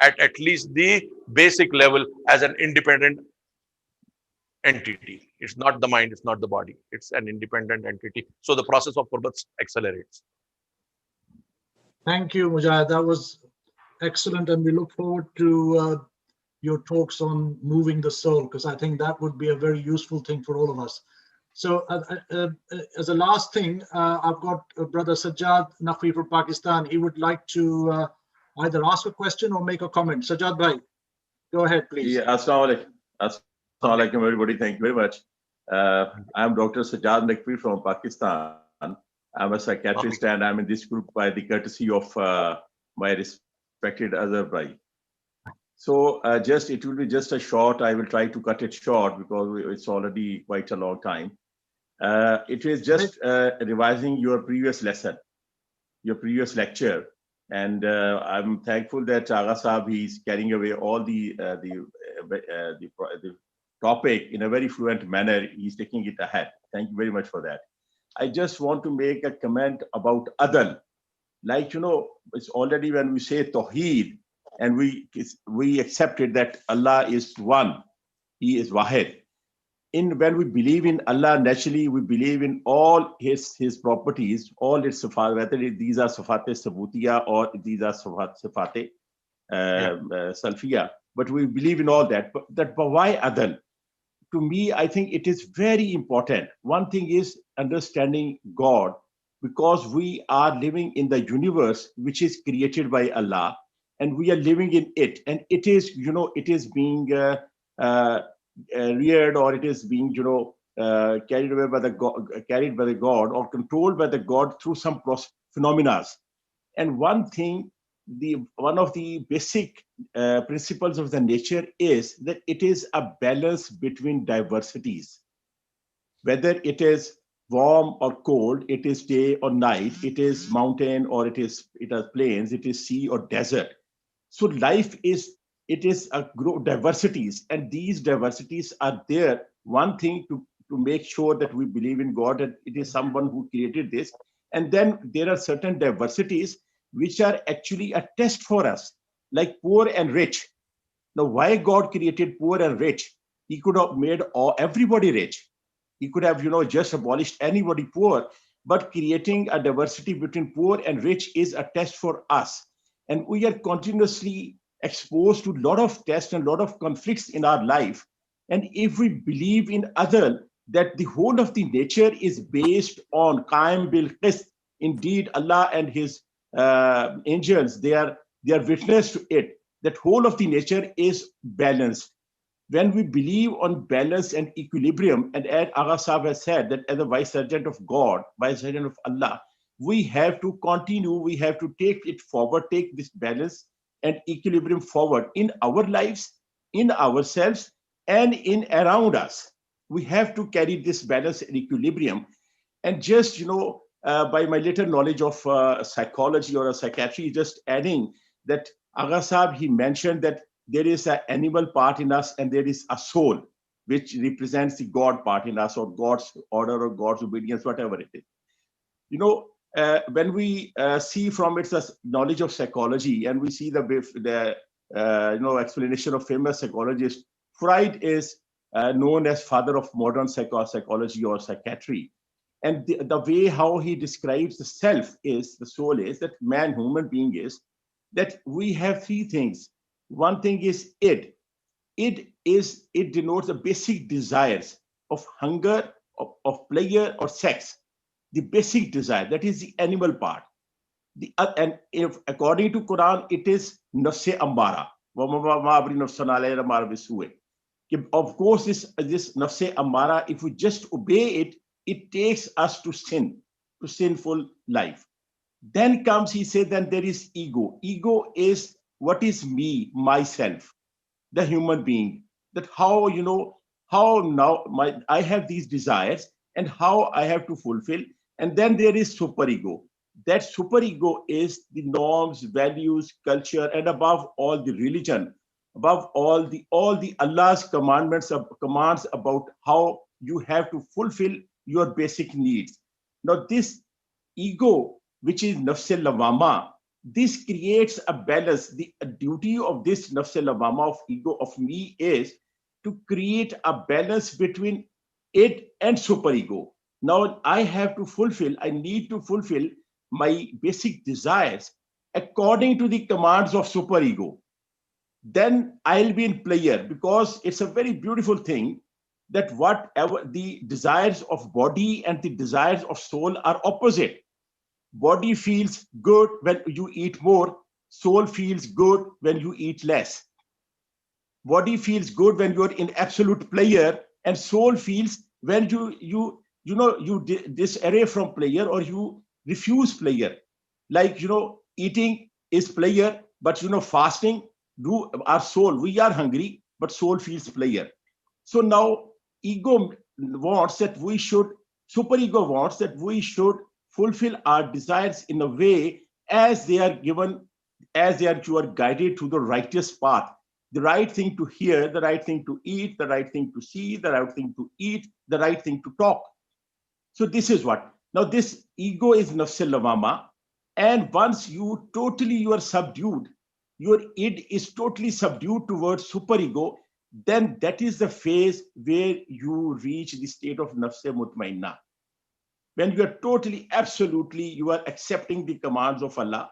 at least the basic level as an independent entity. It's not the mind, it's not the body, it's an independent entity. So the process of hurbat accelerates. Thank you, Mujahid. That was excellent, and we look forward to your talks on moving the soul, because I think that would be a very useful thing for all of us. So as a last thing, I've got Brother Sajjad Naqvi from Pakistan. He would like to either ask a question or make a comment. Sajjad bhai, go ahead, please. Yeah, Assalamu alaikum, everybody. Thank you very much. I'm Dr. Sajjad Naqvi from Pakistan. I'm a psychiatrist, and I'm in this group by the courtesy of my respected Azhar bhai. So it will be just a short. I will try to cut it short because it's already quite a long time. It is just revising your previous lesson, your previous lecture, and I'm thankful that Agha Sahab, he's carrying away all the topic in a very fluent manner. He's taking it ahead. Thank you very much for that. I just want to make a comment about Adal. Like, it's already when we say Tawheed, and we accepted that Allah is one, He is Wahid. When we believe in Allah, naturally we believe in all His properties, all its sifat, whether these are sifat sabutiya or these are sifat salfiya. But we believe in all that. But why Adal? To me, I think it is very important. One thing is understanding God, because we are living in the universe which is created by Allah, and we are living in it, and it is, it is being reared, or it is being, carried away by the God, or controlled by the God through some phenomena. And one thing, one of the basic principles of the nature is that it is a balance between diversities. Whether it is warm or cold, it is day or night, it is mountain or it is plains, it is sea or desert. So life is a diversities, and these diversities are there. One thing to make sure that we believe in God, and it is someone who created this. And then there are certain diversities which are actually a test for us, like poor and rich. Now, why God created poor and rich? He could have made everybody rich. He could have, just abolished anybody poor. But creating a diversity between poor and rich is a test for us. And we are continuously exposed to a lot of tests and a lot of conflicts in our life. And if we believe in Adal, that the whole of the nature is based on Qaim bil Qist, indeed Allah and His angels, they are witness to it, that whole of the nature is balanced. When we believe on balance and equilibrium, and as Agha Sahib has said, that as a vice-regent of God, vice-regent of Allah, we have to continue, we have to take it forward, take this balance and equilibrium forward in our lives, in ourselves, and in around us. We have to carry this balance and equilibrium. And just, by my little knowledge of psychology or psychiatry, just adding that Agha Sahib, he mentioned that there is an animal part in us and there is a soul, which represents the God part in us, or God's order or God's obedience, whatever it is. When we see from its knowledge of psychology, and we see the explanation of famous psychologist, Freud is known as father of modern psychology or psychiatry. And the way how he describes the self is, the soul is, that man, human being is, that we have three things. One thing is id. It denotes the basic desires of hunger, of pleasure or sex. The basic desire, that is the animal part. And if according to Quran, it is nafse ambara. Of course, this nafse ambara, if we just obey it, it takes us to sin, to sinful life. Then comes, he said, then there is ego. Ego is what is me, myself, the human being. That how now I have these desires and how I have to fulfill. And then there is superego. That superego is the norms, values, culture, and above all the religion above all the Allah's commands about how you have to fulfill your basic needs. Now this ego, which is nafs al-lawama, this creates a balance. The duty of this nafs al-lawama, of ego, of me, is to create a balance between it and superego. Now I need to fulfill my basic desires according to the commands of superego. Then I'll be in player, because it's a very beautiful thing that whatever the desires of body and the desires of soul are opposite. Body feels good when you eat more, soul feels good when you eat less. Body feels good when you're in absolute pleasure, and soul feels when you disarray from pleasure, or you refuse pleasure. Like, eating is pleasure, but fasting, our soul, we are hungry, but soul feels pleasure. So now ego wants that we should, superego wants that we should fulfill our desires in a way as they are given, you are guided to the righteous path. The right thing to hear, the right thing to eat, the right thing to see, the right thing to eat, the right thing to talk. So this is what. Now this ego is nafs al-lawama, and once you are subdued, your id is totally subdued towards superego, then that is the phase where you reach the state of nafs mutmainna. When you are totally, absolutely, you are accepting the commands of Allah,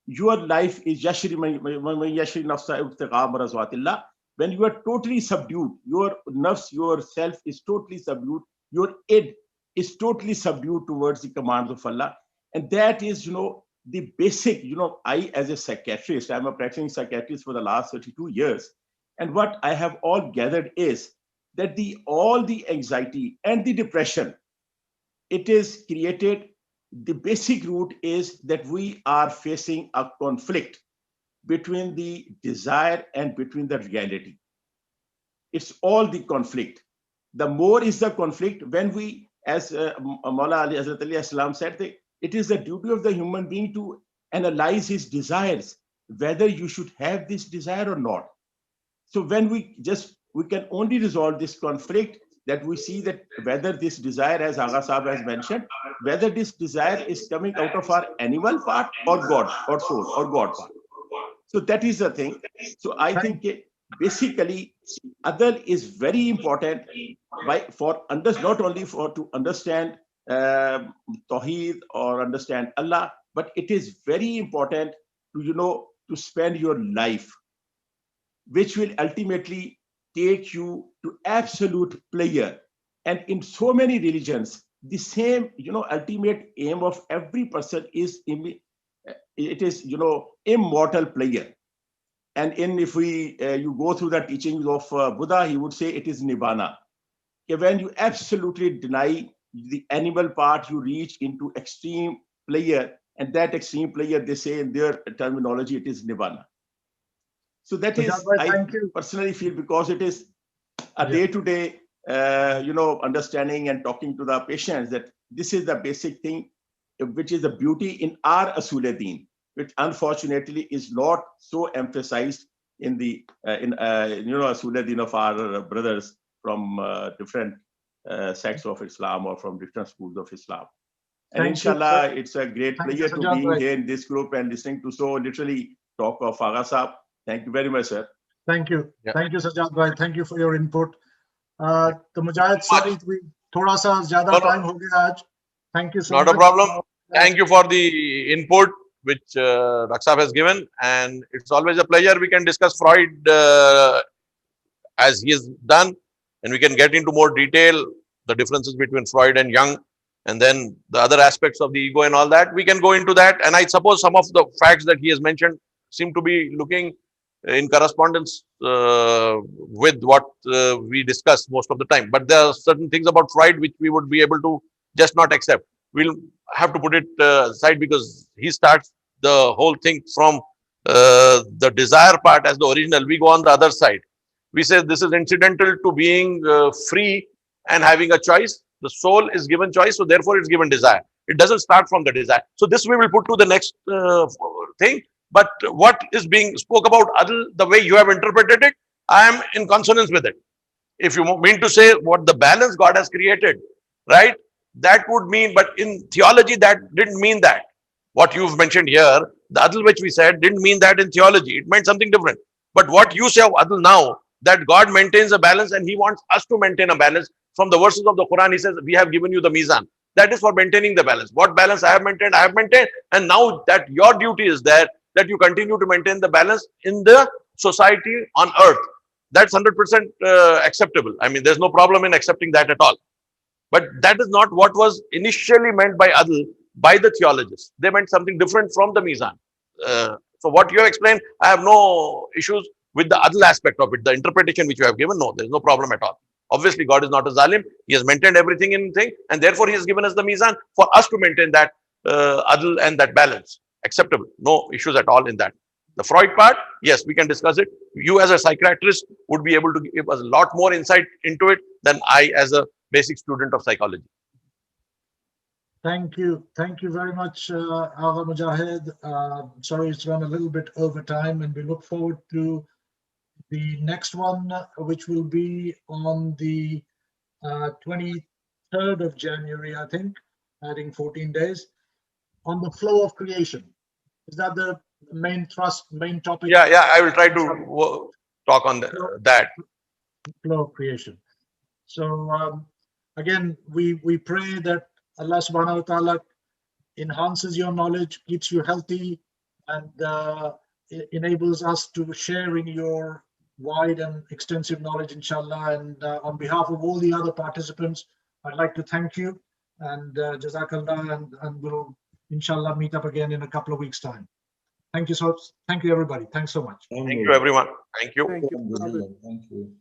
your life is yashri nafsa ibtigha marzwatillah. When you are totally subdued, your nafs, yourself is totally subdued, your id is totally subdued towards the commands of Allah. And that is, the basic, I, as a psychiatrist, I'm a practicing psychiatrist for the last 32 years. And what I have all gathered is that all the anxiety and the depression, it is created, the basic root is that we are facing a conflict between the desire and between the reality. It's all the conflict. The more is the conflict when we, as Maula Ali Hazrat Ali Assalam said, that it is the duty of the human being to analyze his desires, whether you should have this desire or not. So when we can only resolve this conflict, that we see that whether this desire, as Agha Sahab has mentioned, whether this desire is coming out of our animal part or God or soul or God part. So that is the thing. So I think basically Adal is very important not only to understand Tawheed or understand Allah, but it is very important to spend your life, which will ultimately take you to absolute pleasure. And in so many religions, the same, ultimate aim of every person is immortal pleasure. And if you go through the teachings of Buddha, he would say it is nibbana. When you absolutely deny the animal part, you reach into extreme pleasure, and that extreme pleasure, they say in their terminology, it is nibbana. So that is, I personally feel, because it is a day-to-day, understanding and talking to the patients, that this is the basic thing, which is the beauty in our Asul-e-Deen, which unfortunately is not so emphasized in the Asul-e-Deen of our brothers from different sects of Islam or from different schools of Islam. And inshallah, it's a great pleasure to be here in this group and listening to so literally talk of Agha Sahab. Thank you very much, sir. Thank you. Yeah. Thank you, Sajjad bhai. Thank you for your input. The Mujahid, sorry, thoda sa zyada time ho gaya aaj. Thank you so much. Not a problem. Thank you for the input which Raksab has given, and it's always a pleasure. We can discuss Freud as he has done, and we can get into more detail the differences between Freud and Jung, and then the other aspects of the ego and all that. We can go into that, and I suppose some of the facts that he has mentioned seem to be looking in correspondence with what we discuss most of the time. But there are certain things about Freud which we would be able to just not accept. We'll have to put it aside, because he starts the whole thing from the desire part as the original. We go on the other side. We say this is incidental to being free and having a choice. The soul is given choice, so therefore it's given desire. It doesn't start from the desire. So this we will put to the next thing. But what is being spoke about adl, the way you have interpreted it, I am in consonance with it. If you mean to say what the balance God has created, right? That would mean, but in theology, that didn't mean that. What you've mentioned here, the adl which we said, didn't mean that in theology. It meant something different. But what you say of adl now, that God maintains a balance and He wants us to maintain a balance. From the verses of the Quran, He says, we have given you the mizan. That is for maintaining the balance. What balance I have maintained. And now that your duty is there, that you continue to maintain the balance in the society on earth. That's 100% acceptable. I mean, there's no problem in accepting that at all. But that is not what was initially meant by adl by the theologists. They meant something different from the mizan. So what you have explained, I have no issues with the adl aspect of it. The interpretation which you have given, no, there's no problem at all. Obviously, God is not a zalim. He has maintained everything in thing, and therefore He has given us the mizan for us to maintain that adl and that balance. Acceptable. No issues at all in that. The Freud part, yes, we can discuss it. You as a psychiatrist would be able to give us a lot more insight into it than I as a basic student of psychology. Thank you very much, Agha Mujahid. Sorry, it's run a little bit over time, and we look forward to the next one, which will be on the 23rd of January, I think, adding 14 days, on the flow of creation. Is that the main topic? Yeah, I will try to talk on that. Flow of creation. So again, we pray that Allah subhanahu wa ta'ala enhances your knowledge, keeps you healthy, and enables us to share in your wide and extensive knowledge, inshallah. And on behalf of all the other participants, I'd like to thank you, and Jazakallah, and we'll inshallah meet up again in a couple of weeks' time. Thank you everybody. Thanks so much. Thank you everyone. Thank you. Thank you. Thank you.